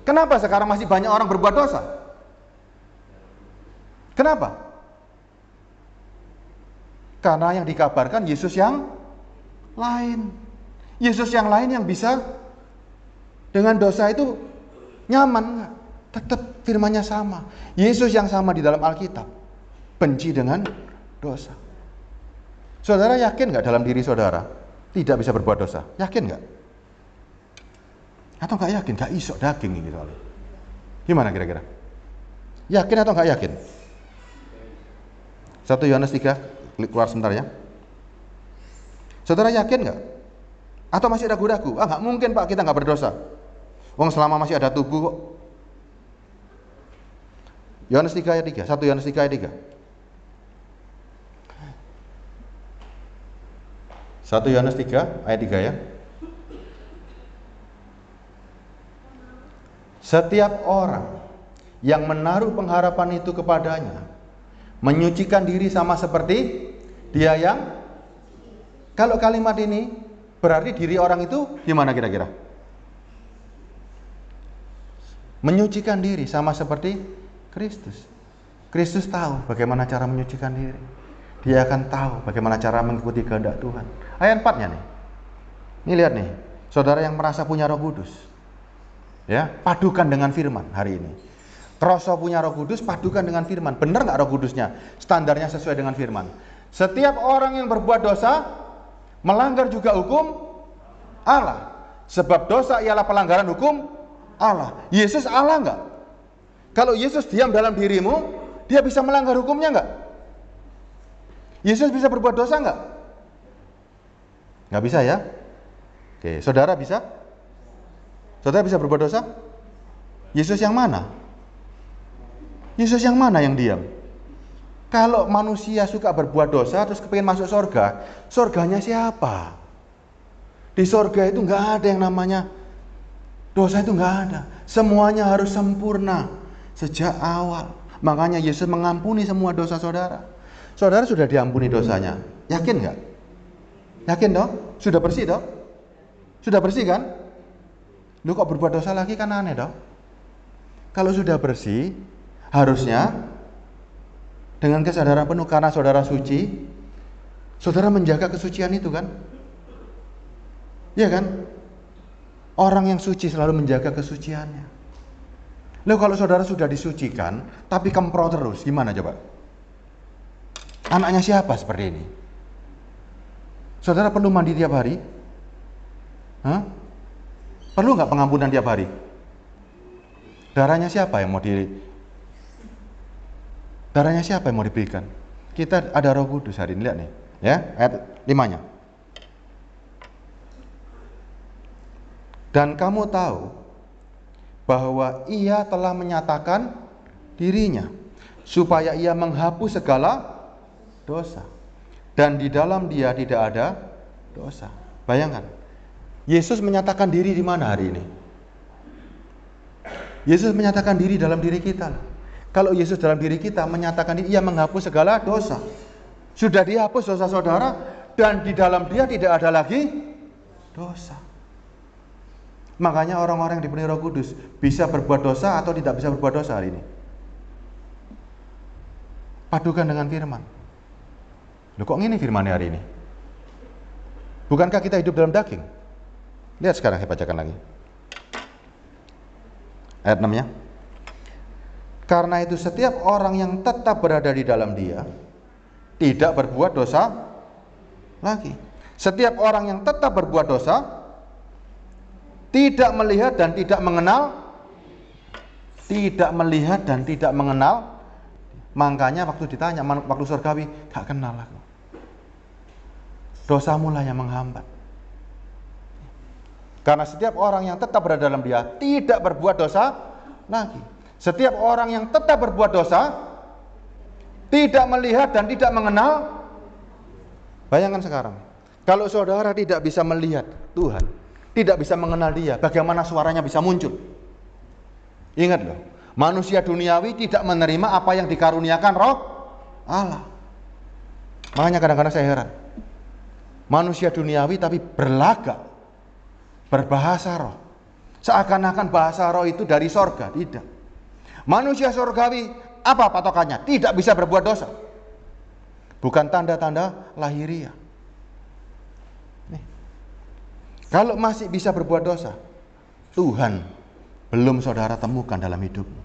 Kenapa sekarang masih banyak orang berbuat dosa? Kenapa? Karena yang dikabarkan Yesus yang lain. Yesus yang lain yang bisa dengan dosa itu nyaman, tetap firman-Nya sama. Yesus yang sama di dalam Alkitab benci dengan dosa. Saudara yakin nggak dalam diri saudara tidak bisa berbuat dosa? Yakin nggak? Atau nggak yakin? Nggak isok daging ini soalnya. Gimana kira-kira? Yakin atau nggak yakin? 1 Yohanes 3, klik keluar sebentar ya. Saudara yakin nggak? Atau masih ragu-ragu? Nggak mungkin Pak, kita nggak berdosa. Wong selama masih ada tubuh kok. Yohanes 3 ayat 3, 1 Yohanes 3 ayat 3. 1 Yohanes 3 ayat 3 ya. Setiap orang yang menaruh pengharapan itu kepadanya menyucikan diri sama seperti dia yang, kalau kalimat ini berarti diri orang itu gimana kira-kira? Menyucikan diri sama seperti Kristus. Kristus tahu bagaimana cara menyucikan diri. Dia akan tahu bagaimana cara mengikuti kehendak Tuhan. Ayat 4-nya nih. Ini lihat nih, saudara yang merasa punya Roh Kudus. Ya, padukan dengan firman hari ini. Kroso punya Roh Kudus, padukan dengan firman. Benar nggak Roh Kudusnya? Standarnya sesuai dengan firman. Setiap orang yang berbuat dosa melanggar juga hukum Allah. Sebab dosa ialah pelanggaran hukum Allah. Yesus Allah nggak? Kalau Yesus diam dalam dirimu, dia bisa melanggar hukumnya nggak? Yesus bisa berbuat dosa nggak? Nggak bisa ya? Oke, saudara bisa? Saudara bisa berbuat dosa? Yesus yang mana? Yesus yang mana yang diam? Kalau manusia suka berbuat dosa terus kepingin masuk surga, surganya siapa? Di surga itu nggak ada yang namanya dosa, itu nggak ada. Semuanya harus sempurna sejak awal. Makanya Yesus mengampuni semua dosa saudara. Saudara sudah diampuni dosanya. Yakin nggak? Yakin dong? Sudah bersih dong? Sudah bersih kan? Lu kok berbuat dosa lagi, kan aneh dong? Kalau sudah bersih, harusnya dengan kesadaran penuh karena saudara suci, saudara menjaga kesucian itu kan? Iya kan? Orang yang suci selalu menjaga kesuciannya. Lalu kalau saudara sudah disucikan, tapi kemprot terus, gimana coba? Anaknya siapa seperti ini? Saudara perlu mandi tiap hari? Hah? Perlu nggak pengampunan tiap hari? Darahnya siapa yang mau Darahnya siapa yang mau diberikan? Kita ada Roh Kudus hari ini, lihat nih, ya, ayat 5-nya. Dan kamu tahu bahwa Ia telah menyatakan dirinya supaya Ia menghapus segala dosa, dan di dalam Dia tidak ada dosa. Bayangkan, Yesus menyatakan diri di mana hari ini? Yesus menyatakan diri dalam diri kita. Kalau Yesus dalam diri kita menyatakan diri, Ia menghapus segala dosa. Sudah dihapus dosa saudara, dan di dalam Dia tidak ada lagi dosa. Makanya orang-orang yang dipenuhi Roh Kudus bisa berbuat dosa atau tidak bisa berbuat dosa hari ini. Padukan dengan firman. Loh, kok gini firmannya hari ini? Bukankah kita hidup dalam daging? Lihat sekarang, saya bacakan lagi. Ayat 6-nya. Karena itu setiap orang yang tetap berada di dalam Dia tidak berbuat dosa lagi. Setiap orang yang tetap berbuat dosa tidak melihat dan tidak mengenal, tidak melihat dan tidak mengenal. Makanya waktu ditanya, waktu surgawi, gak kenal aku. Dosamu lah yang menghambat. Karena setiap orang yang tetap berada dalam Dia tidak berbuat dosa lagi. Setiap orang yang tetap berbuat dosa tidak melihat dan tidak mengenal. Bayangkan sekarang, kalau saudara tidak bisa melihat Tuhan, tidak bisa mengenal Dia, bagaimana suaranya bisa muncul? Ingat loh, manusia duniawi tidak menerima apa yang dikaruniakan Roh Allah. Makanya kadang-kadang saya heran, manusia duniawi tapi berlagak, berbahasa roh, seakan-akan bahasa roh itu dari sorga. Tidak. Manusia surgawi, apa patokannya? Tidak bisa berbuat dosa. Bukan tanda-tanda lahiriah. Nih. Kalau masih bisa berbuat dosa, Tuhan belum saudara temukan dalam hidupmu.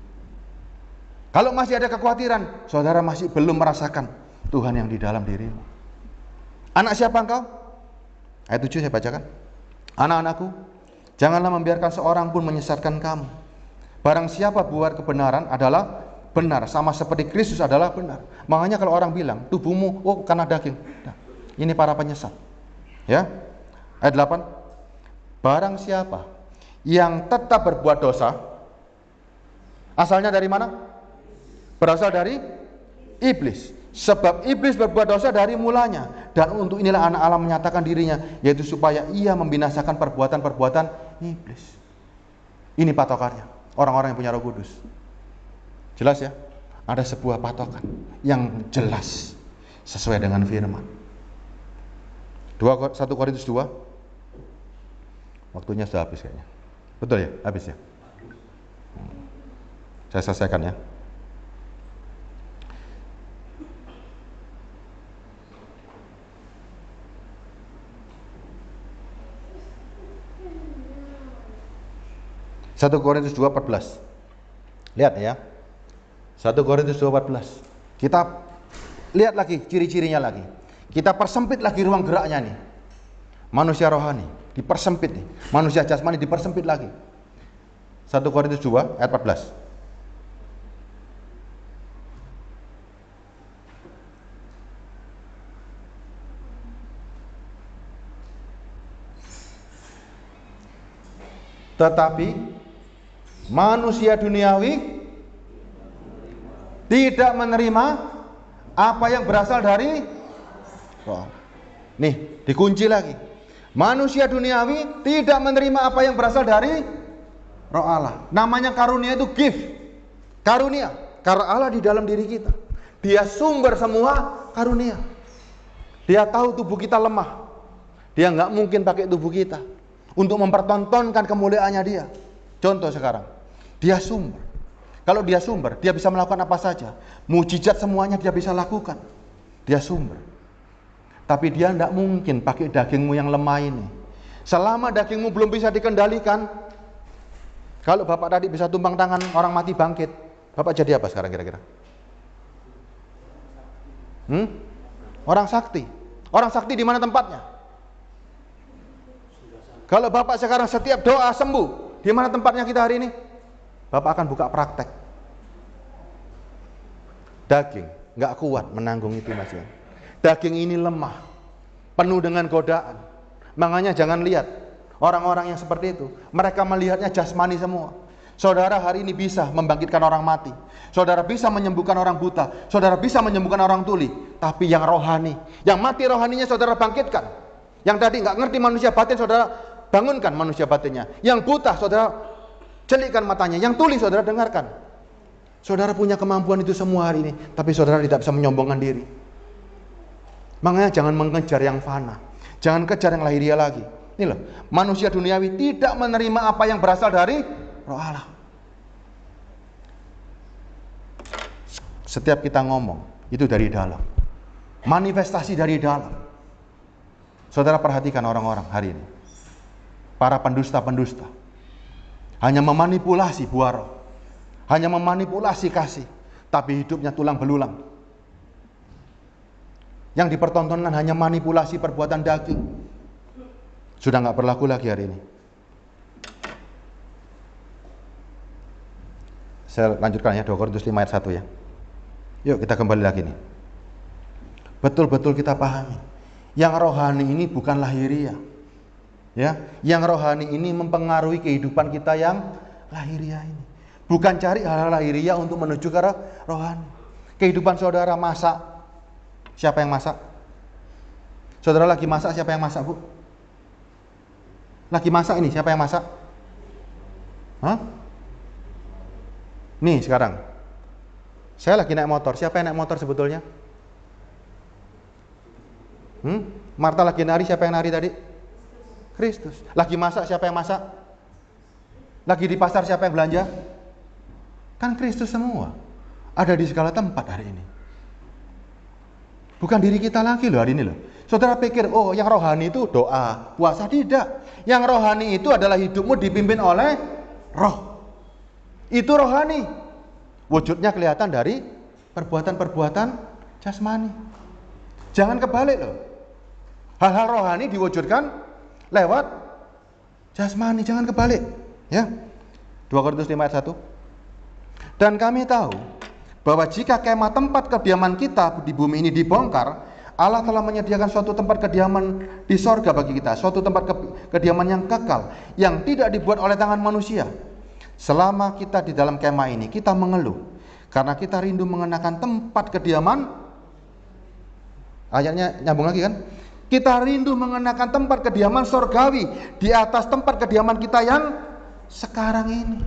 Kalau masih ada kekhawatiran, saudara masih belum merasakan Tuhan yang di dalam dirimu. Anak siapa engkau? Ayat 7 saya bacakan. Anak-anakku, janganlah membiarkan seorang pun menyesatkan kamu. Barang siapa buat kebenaran adalah benar, sama seperti Kristus adalah benar. Makanya kalau orang bilang, tubuhmu, oh karena daging. Nah, ini para penyesat. Ya. Ayat 8. Barang siapa yang tetap berbuat dosa, asalnya dari mana? Berasal dari iblis. Sebab iblis berbuat dosa dari mulanya. dan untuk inilah anak Allah menyatakan dirinya, yaitu supaya ia membinasakan perbuatan-perbuatan iblis. Ini patokannya, orang-orang yang punya Roh Kudus. Jelas ya? Ada sebuah patokan yang jelas sesuai dengan firman. 1 Korintus 2. Waktunya sudah habis kayaknya. Betul ya? Habis ya? Saya selesaikan ya. Satu Korintus 2:14. Lihat ya. 1 Korintus 2:14. Kita lihat lagi ciri-cirinya lagi. Kita persempit lagi ruang geraknya nih. Manusia rohani dipersempit nih. Manusia jasmani dipersempit lagi. 1 Korintus 2 ayat 14. Tetapi manusia duniawi tidak menerima apa yang berasal dari roh. Nih, dikunci lagi. Manusia duniawi tidak menerima apa yang berasal dari roh Allah. Namanya karunia itu gift. Karunia. Karena Allah di dalam diri kita. Dia sumber semua karunia. Dia tahu tubuh kita lemah. Dia nggak mungkin pakai tubuh kita untuk mempertontonkan kemuliaannya dia. Contoh sekarang, dia sumber. Kalau dia sumber, dia bisa melakukan apa saja. Mujizat semuanya dia bisa lakukan. Dia sumber. Tapi dia tidak mungkin pakai dagingmu yang lemah ini. Selama dagingmu belum bisa dikendalikan, kalau Bapak tadi bisa tumpang tangan orang mati bangkit, Bapak jadi apa sekarang kira-kira? Orang sakti. Orang sakti di mana tempatnya? Kalau Bapak sekarang setiap doa sembuh, di mana tempatnya kita hari ini? Bapak akan buka praktek. Daging nggak kuat menanggung itu, Mas. Daging ini lemah, penuh dengan godaan. Makanya jangan lihat orang-orang yang seperti itu. Mereka melihatnya jasmani semua. Saudara hari ini bisa membangkitkan orang mati. Saudara bisa menyembuhkan orang buta. Saudara bisa menyembuhkan orang tuli. Tapi yang rohani, yang mati rohaninya saudara bangkitkan. Yang tadi nggak ngerti manusia batin, saudara bangunkan manusia batinnya. Yang buta, saudara celikkan matanya. Yang tuli, saudara dengarkan. Saudara punya kemampuan itu semua hari ini, tapi saudara tidak bisa menyombongkan diri. Makanya jangan mengejar yang fana. Jangan kejar yang lahiriah lagi. Ini loh, manusia duniawi tidak menerima apa yang berasal dari roh Allah. Setiap kita ngomong, itu dari dalam. Manifestasi dari dalam. Saudara perhatikan orang-orang hari ini. Para pendusta-pendusta. Hanya memanipulasi buah roh. Hanya memanipulasi kasih. Tapi hidupnya tulang belulang. Yang dipertontonkan hanya manipulasi perbuatan daging. Sudah nggak berlaku lagi hari ini. Saya lanjutkan ya, 2 Korintus 5 ayat 1 ya. Yuk kita kembali lagi nih. Betul-betul kita pahami. Yang rohani ini bukan lahiriah. Ya, yang rohani ini mempengaruhi kehidupan kita yang lahiriah ini. Bukan cari hal-hal lahiriah untuk menuju ke rohani. Kehidupan saudara masak, siapa yang masak? Saudara lagi masak, siapa yang masak, Bu? Lagi masak ini, siapa yang masak? Hah? Nih sekarang, saya lagi naik motor, siapa yang naik motor sebetulnya? Marta lagi nari, siapa yang nari tadi? Kristus. Lagi masak, siapa yang masak? Lagi di pasar, siapa yang belanja? Kan Kristus semua. Ada di segala tempat hari ini. Bukan diri kita lagi loh hari ini loh. Saudara pikir, oh yang rohani itu doa, puasa, tidak. Yang rohani itu adalah hidupmu dipimpin oleh roh. Itu rohani. Wujudnya kelihatan dari perbuatan-perbuatan jasmani. Jangan kebalik loh. Hal-hal rohani diwujudkan lewat jasmani, jangan kebalik. Ya. 2 Korintus 5 ayat 1. Dan kami tahu bahwa jika kemah tempat kediaman kita di bumi ini dibongkar, Allah telah menyediakan suatu tempat kediaman di sorga bagi kita, suatu tempat kediaman yang kekal, yang tidak dibuat oleh tangan manusia. Selama kita di dalam kemah ini, kita mengeluh, karena kita rindu mengenakan tempat kediaman Ayatnya nyambung lagi kan? Kita rindu mengenakan tempat kediaman sorgawi di atas tempat kediaman kita yang sekarang ini.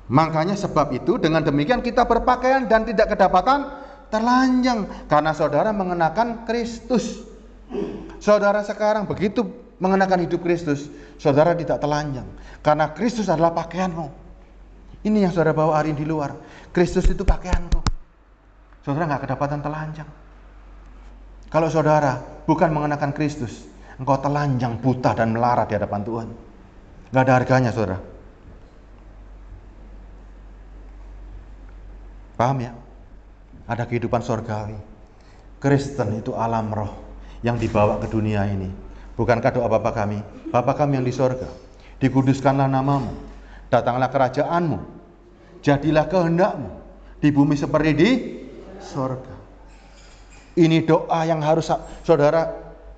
Makanya sebab itu dengan demikian kita berpakaian dan tidak kedapatan telanjang karena saudara mengenakan Kristus. Saudara sekarang begitu mengenakan hidup Kristus, saudara tidak telanjang karena Kristus adalah pakaianmu. Ini yang saudara bawa hari ini di luar. Kristus itu pakaianmu. Saudara nggak kedapatan telanjang. Kalau saudara bukan mengenakan Kristus, engkau telanjang, buta dan melarat di hadapan Tuhan. Nggak ada harganya, saudara. Paham ya? Ada kehidupan sorgawi. Kristen itu alam roh yang dibawa ke dunia ini. Bukankah doa Bapa kami? Bapa kami yang di sorga, dikuduskanlah namamu, datanglah kerajaanmu, jadilah kehendakmu di bumi seperti di sorga. Ini doa yang harus saudara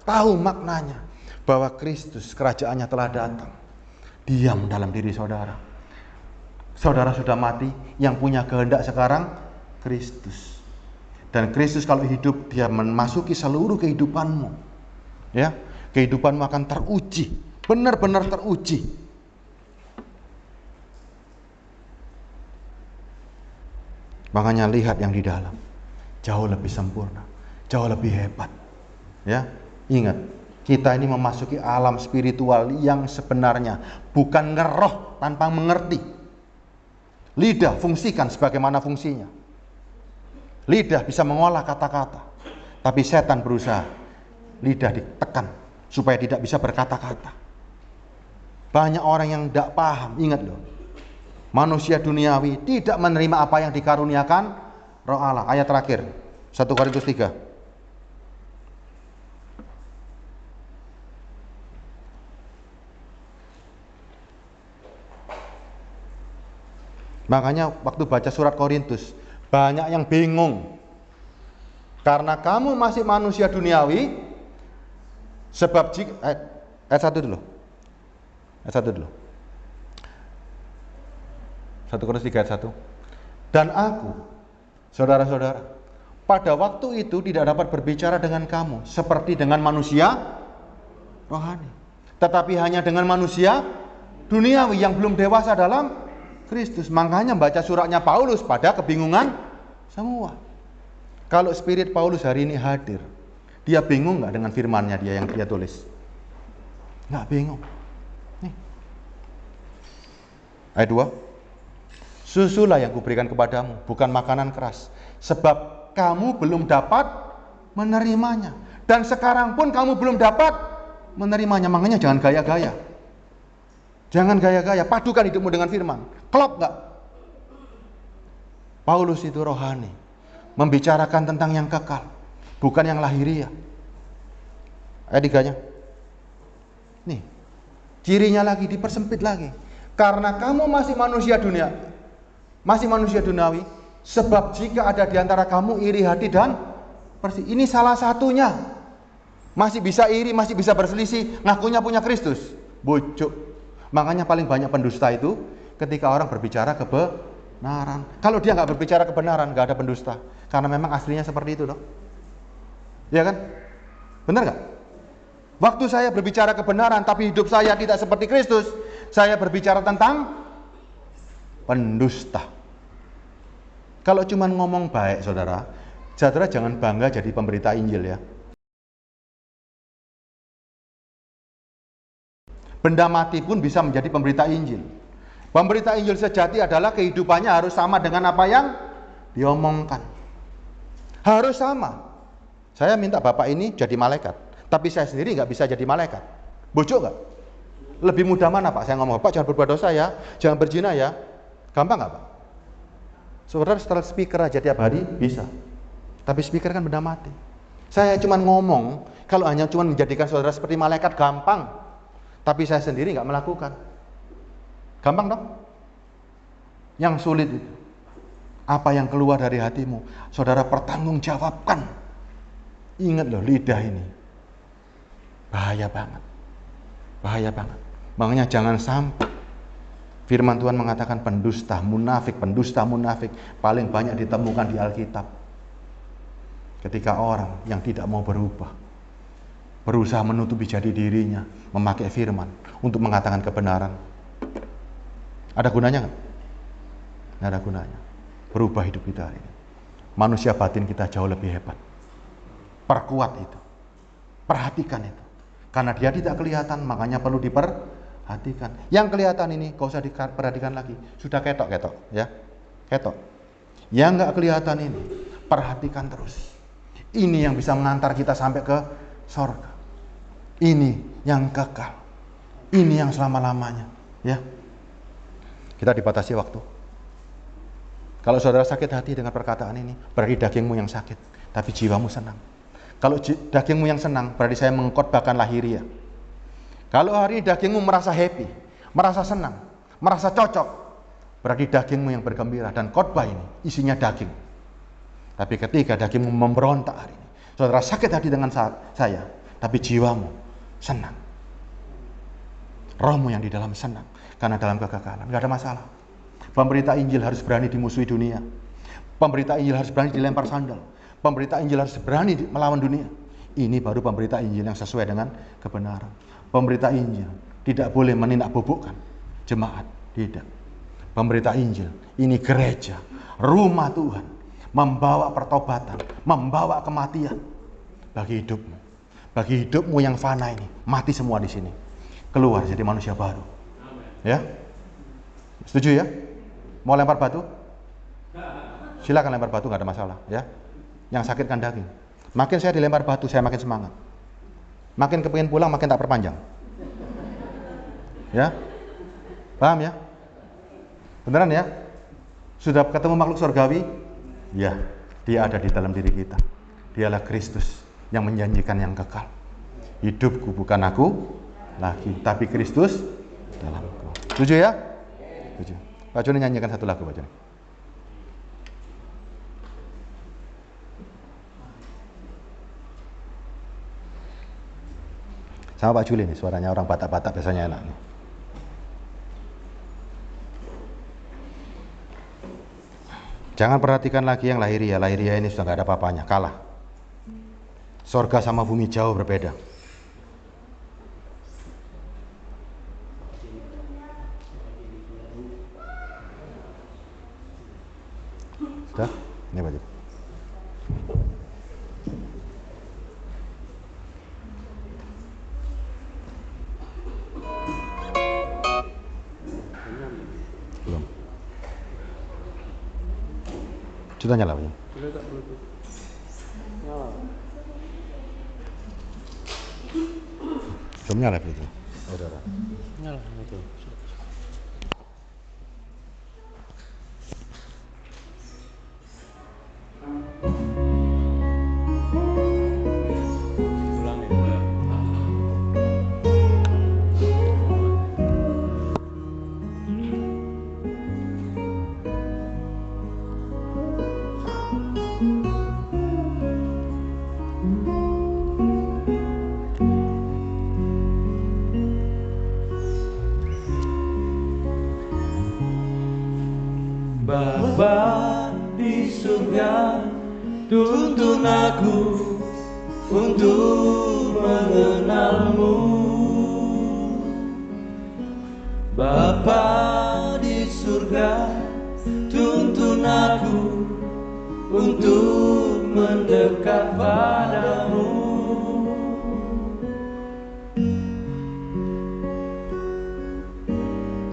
tahu maknanya, bahwa Kristus kerajaannya telah datang, diam dalam diri saudara. Saudara sudah mati, yang punya kehendak sekarang Kristus. Dan Kristus kalau hidup, dia memasuki seluruh kehidupanmu. Ya, kehidupanmu akan teruji, benar-benar teruji. Makanya lihat yang di dalam, jauh lebih sempurna, jauh lebih hebat. Ya, ingat, kita ini memasuki alam spiritual yang sebenarnya, bukan ngeroh tanpa mengerti. Lidah fungsikan sebagaimana fungsinya. Lidah bisa mengolah kata-kata, tapi setan berusaha lidah ditekan supaya tidak bisa berkata-kata. Banyak orang yang tidak paham. Ingat loh, manusia duniawi tidak menerima apa yang dikaruniakan Roh Allah. Ayat terakhir 1 Korintus 3. Makanya waktu baca surat Korintus, banyak yang bingung. Karena kamu masih manusia duniawi, sebab jika ayat 1 dulu. Ayat 1 dulu. 1 Korintus 3 ayat 1. Dan aku, saudara-saudara, pada waktu itu tidak dapat berbicara dengan kamu seperti dengan manusia rohani, tetapi hanya dengan manusia duniawi yang belum dewasa dalam Kristus. Makanya baca suratnya Paulus pada kebingungan semua. Kalau spirit Paulus hari ini hadir, dia bingung nggak dengan firmannya dia yang dia tulis? Nggak bingung. Nih. Ayat 2. Susulah yang kuberikan kepadamu, bukan makanan keras, sebab kamu belum dapat menerimanya. Dan sekarang pun kamu belum dapat menerimanya. Makanya jangan gaya-gaya. Jangan gaya-gaya, padukan hidupmu dengan firman. Klop nggak? Paulus itu rohani, membicarakan tentang yang kekal, bukan yang lahiriah. Ayat 3-nya. Nih, cirinya lagi dipersempit lagi. Karena kamu masih manusia dunia, masih manusia duniawi, sebab jika ada di antara kamu iri hati dan ini salah satunya. Masih bisa iri, masih bisa berselisih, ngakunya punya Kristus. Bocok. Makanya paling banyak pendusta itu ketika orang berbicara kebenaran. Kalau dia nggak berbicara kebenaran, nggak ada pendusta. Karena memang aslinya seperti itu loh. Ya kan? Benar nggak? Waktu saya berbicara kebenaran, tapi hidup saya tidak seperti Kristus, saya berbicara tentang pendusta. Kalau cuma ngomong baik, saudara jangan bangga jadi pemberita Injil ya. Benda mati pun bisa menjadi pemberita Injil. Pemberita Injil sejati adalah kehidupannya harus sama dengan apa yang diomongkan. Harus sama. Saya minta Bapak ini jadi malaikat, tapi saya sendiri nggak bisa jadi malaikat. Bocok nggak? Lebih mudah mana Pak? Saya ngomong, Pak jangan berbuat dosa ya, jangan berzina ya. Gampang nggak Pak? Saudara setelah speaker aja tiap hari bisa. Tapi speaker kan benda mati. Saya cuma ngomong, kalau hanya cuma menjadikan saudara seperti malaikat gampang. Tapi saya sendiri nggak melakukan. Gampang dong? Yang sulit itu, apa yang keluar dari hatimu, saudara pertanggungjawabkan. Ingat loh, lidah ini bahaya banget. Bahaya banget. Makanya jangan sampai firman Tuhan mengatakan pendusta munafik paling banyak ditemukan di Alkitab. ketika orang yang tidak mau berubah berusaha menutupi jati dirinya, memakai firman untuk mengatakan kebenaran. Ada gunanya nggak? Nggak ada gunanya. Berubah hidup kita hari ini. Manusia batin kita jauh lebih hebat. Perkuat itu. Perhatikan itu. Karena dia tidak kelihatan, makanya perlu diperhatikan. Yang kelihatan ini gak usah diperhatikan lagi. Sudah ketok-ketok, ya. Ketok. Yang nggak kelihatan ini, perhatikan terus. Ini yang bisa mengantar kita sampai ke sorga. Ini yang kekal. Ini yang selama-lamanya, ya. Kita dibatasi waktu. Kalau saudara sakit hati dengan perkataan ini, berarti dagingmu yang sakit, tapi jiwamu senang. Kalau dagingmu yang senang, berarti saya mengkhotbahkan lahiriah. Kalau hari ini dagingmu merasa happy, merasa senang, merasa cocok, berarti dagingmu yang bergembira. Dan khotbah ini isinya daging. Tapi ketika dagingmu memberontak hari ini, saudara sakit hati dengan saya, tapi jiwamu senang. Rohmu yang di dalam senang, karena dalam kekekalan, gak ada masalah. Pemberita Injil harus berani dimusuhi dunia. Pemberita Injil harus berani dilempar sandal. Pemberita Injil harus berani melawan dunia. Ini baru pemberita Injil yang sesuai dengan kebenaran. Pemberita Injil tidak boleh menindakbobokkan jemaat. Tidak. Pemberita Injil, ini gereja, rumah Tuhan, membawa pertobatan, membawa kematian bagi hidupmu. Bagi hidupmu yang fana ini, mati semua di sini. Keluar jadi manusia baru. Ya? Setuju ya? Mau lempar batu? Silakan lempar batu, nggak ada masalah, ya. Yang sakit kan daging. Makin saya dilempar batu, saya makin semangat. Makin kepingin pulang, makin tak perpanjang. Ya? Paham ya? Beneran ya? Sudah ketemu makhluk surgawi? Ya, dia ada di dalam diri kita. Dialah Kristus yang menjanjikan yang kekal. Hidupku bukan aku lagi, tapi Kristus dalamku. Setuju ya? Setuju. Pak Joni nyanyikan satu lagu, Pak Joni. Sama Pak Juli nih, suaranya orang Batak-Batak biasanya enak nih. Jangan perhatikan lagi yang lahiriah. Lahiriah ini sudah gak ada apa-apanya, kalah. Sorga sama bumi jauh berbeda. Sudah? Ini Pak Juli. Belum. Sudah nyala, Pak Juli? Sudah tak Bluetooth? Nyala. Belum nyala, Pak Juli? Udah. Nyala itu. Ulangi. Bapa di surga, tuntun aku untuk mengenalmu. Bapa di surga, tuntun aku untuk mendekat padamu.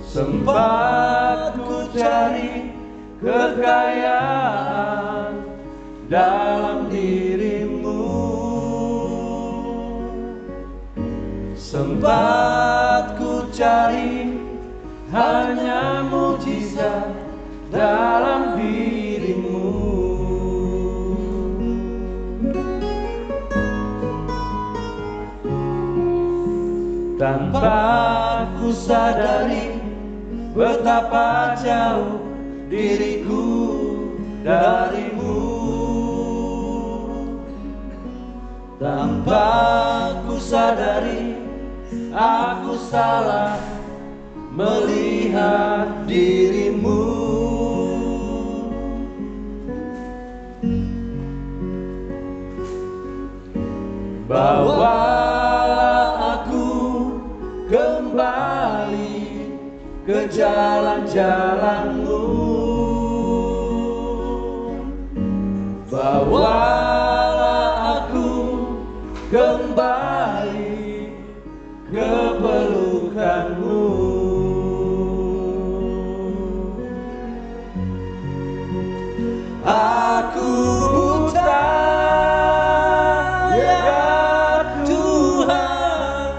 Sempat ku cari kekayaan dalam dirimu, sempat ku cari hanya mujizat dalam dirimu. Tanpa ku sadari betapa jauh diriku darimu. Tanpa ku sadari aku salah melihat dirimu. Bawalah aku kembali ke jalan-jalan-Mu. Bawalah aku kembali ke pelukan-Mu. Aku buta, ya Tuhan,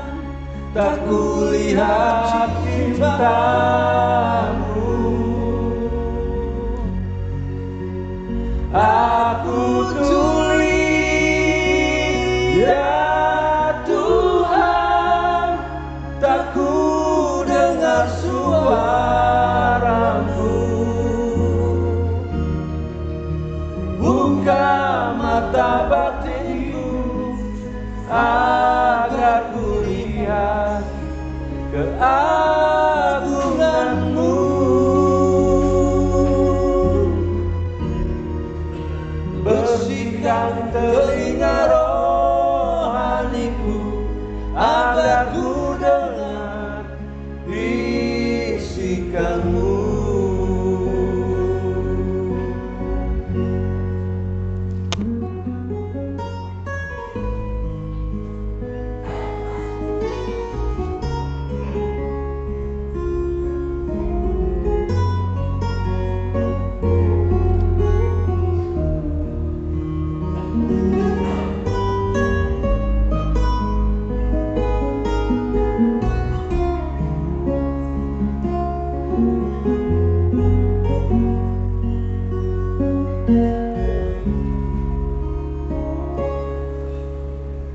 tak kulihat cinta-Mu. Aku tuli, ya Tuhan, tak ku dengar suara-Mu. Buka mata batinku agar ku lihat keagungan-Mu. Bersihkan telinga rohaniku agar ku dengar bisikan-Mu.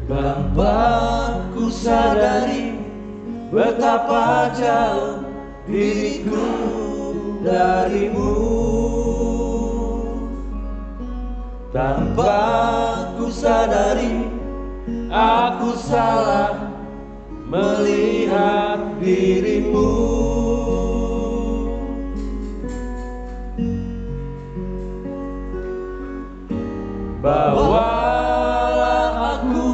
Tanpa ku sadari betapa jauh diriku dari-Mu. Tanpa ku sadari aku salah melihat diri-Mu. Bawalah aku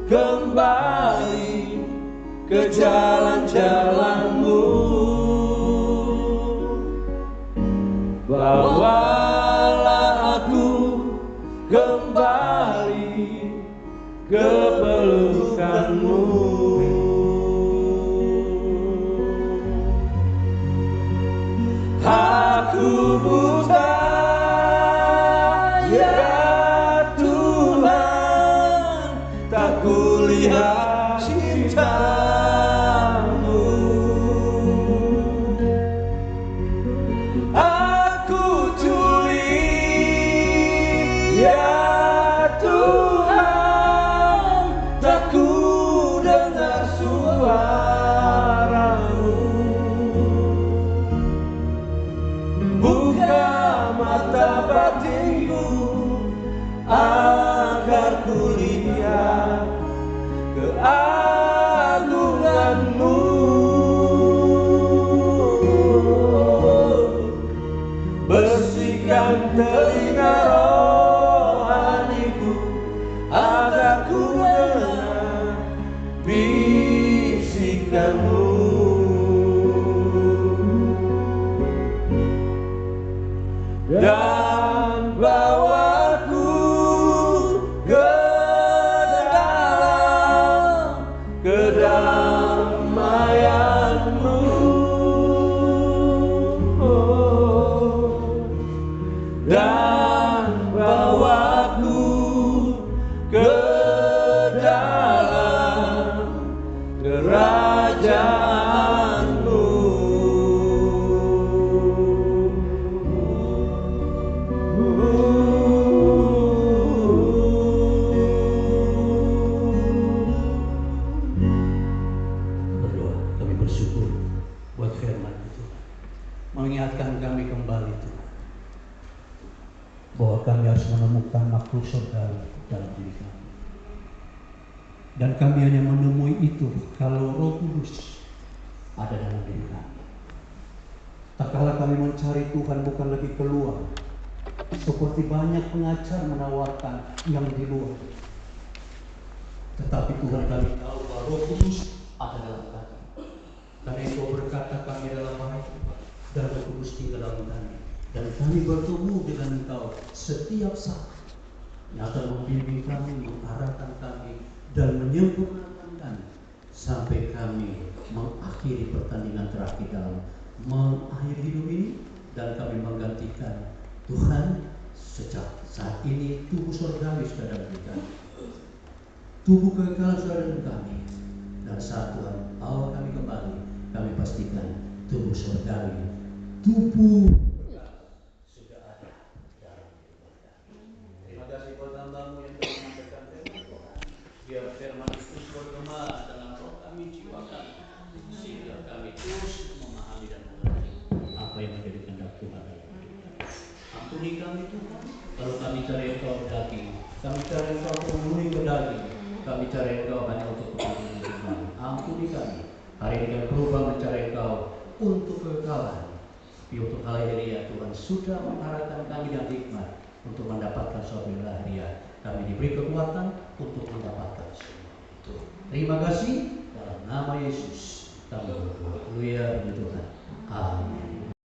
kembali ke jalan-jalan-Mu. Bawalah aku kembali ke pelukan-Mu. Aku buta, ya Tuhan, tak kulihat cinta-Mu. Aku tuli, ya Tuhan, tak ku dengar suara-Mu. Buka mata batinku agar ku lihat keagungan-Mu. Bersihkan telinga rohaniku agar ku dengar bisikan-Mu. Dan bawaku ke dalam kedamaian-Mu. Dan bawaku ke dalam kerajaan-Mu. Berdoa, kami bersyukur buat firman itu, mengingatkan kami kembali Tuhan, bahwa kami harus menemukan makhluk surgawi dalam diri kami. Dan kami hanya menemui itu kalau Roh Kudus ada dalam diri kami. Tak kala kami mencari Tuhan bukan lagi keluar, seperti banyak pengajar menawarkan yang di luar. Tetapi Tuhan, kami tahu bahwa Roh Kudus ada dalam kami. Karena Engkau berkata kami adalah baik dan Roh Kudus tinggal dalam kami. Dan kami bertemu dengan Engkau setiap saat yang akan membimbing kami, mengarahkan kami, dan menyempurnakan kami sampai kami mengakhiri pertandingan terakhir dalam mengakhiri hidup ini, dan kami menggantikan Tuhan sejak saat ini tubuh surgawi sudah dalam diri kami, tubuh kekal sudah dalam kami, dan saat Tuhan bawa kami kembali, kami pastikan tubuh surgawi, tubuh sudah ada dalam hidup kami. Terima kasih buat hamba-Mu yang telah menyampaikan firman Tuhan. Biar firman itu bergema dalam roh kami, jiwa kami, sehingga kami terus memahami dan mengerti apa yang menjadi kehendak Tuhan dalam hidup kami. Ampuni kami Tuhan, kalau kami cari Engkau daging, kami cari Engkau untuk memenuhi daging, kami cari Engkau hanya untuk kepentingan pribadi. Ampuni kami. Hari ini kami berubah mencari Engkau untuk kekekalan. Tapi untuk hal ini ya Tuhan sudah mengarahkan kami dan hikmat untuk mendapatkan suatu lahiriah. Kami diberi kekuatan untuk mendapatkan semua itu. Terima kasih dalam nama Yesus kami berdoa. Haleluya, Tuhan. Amin.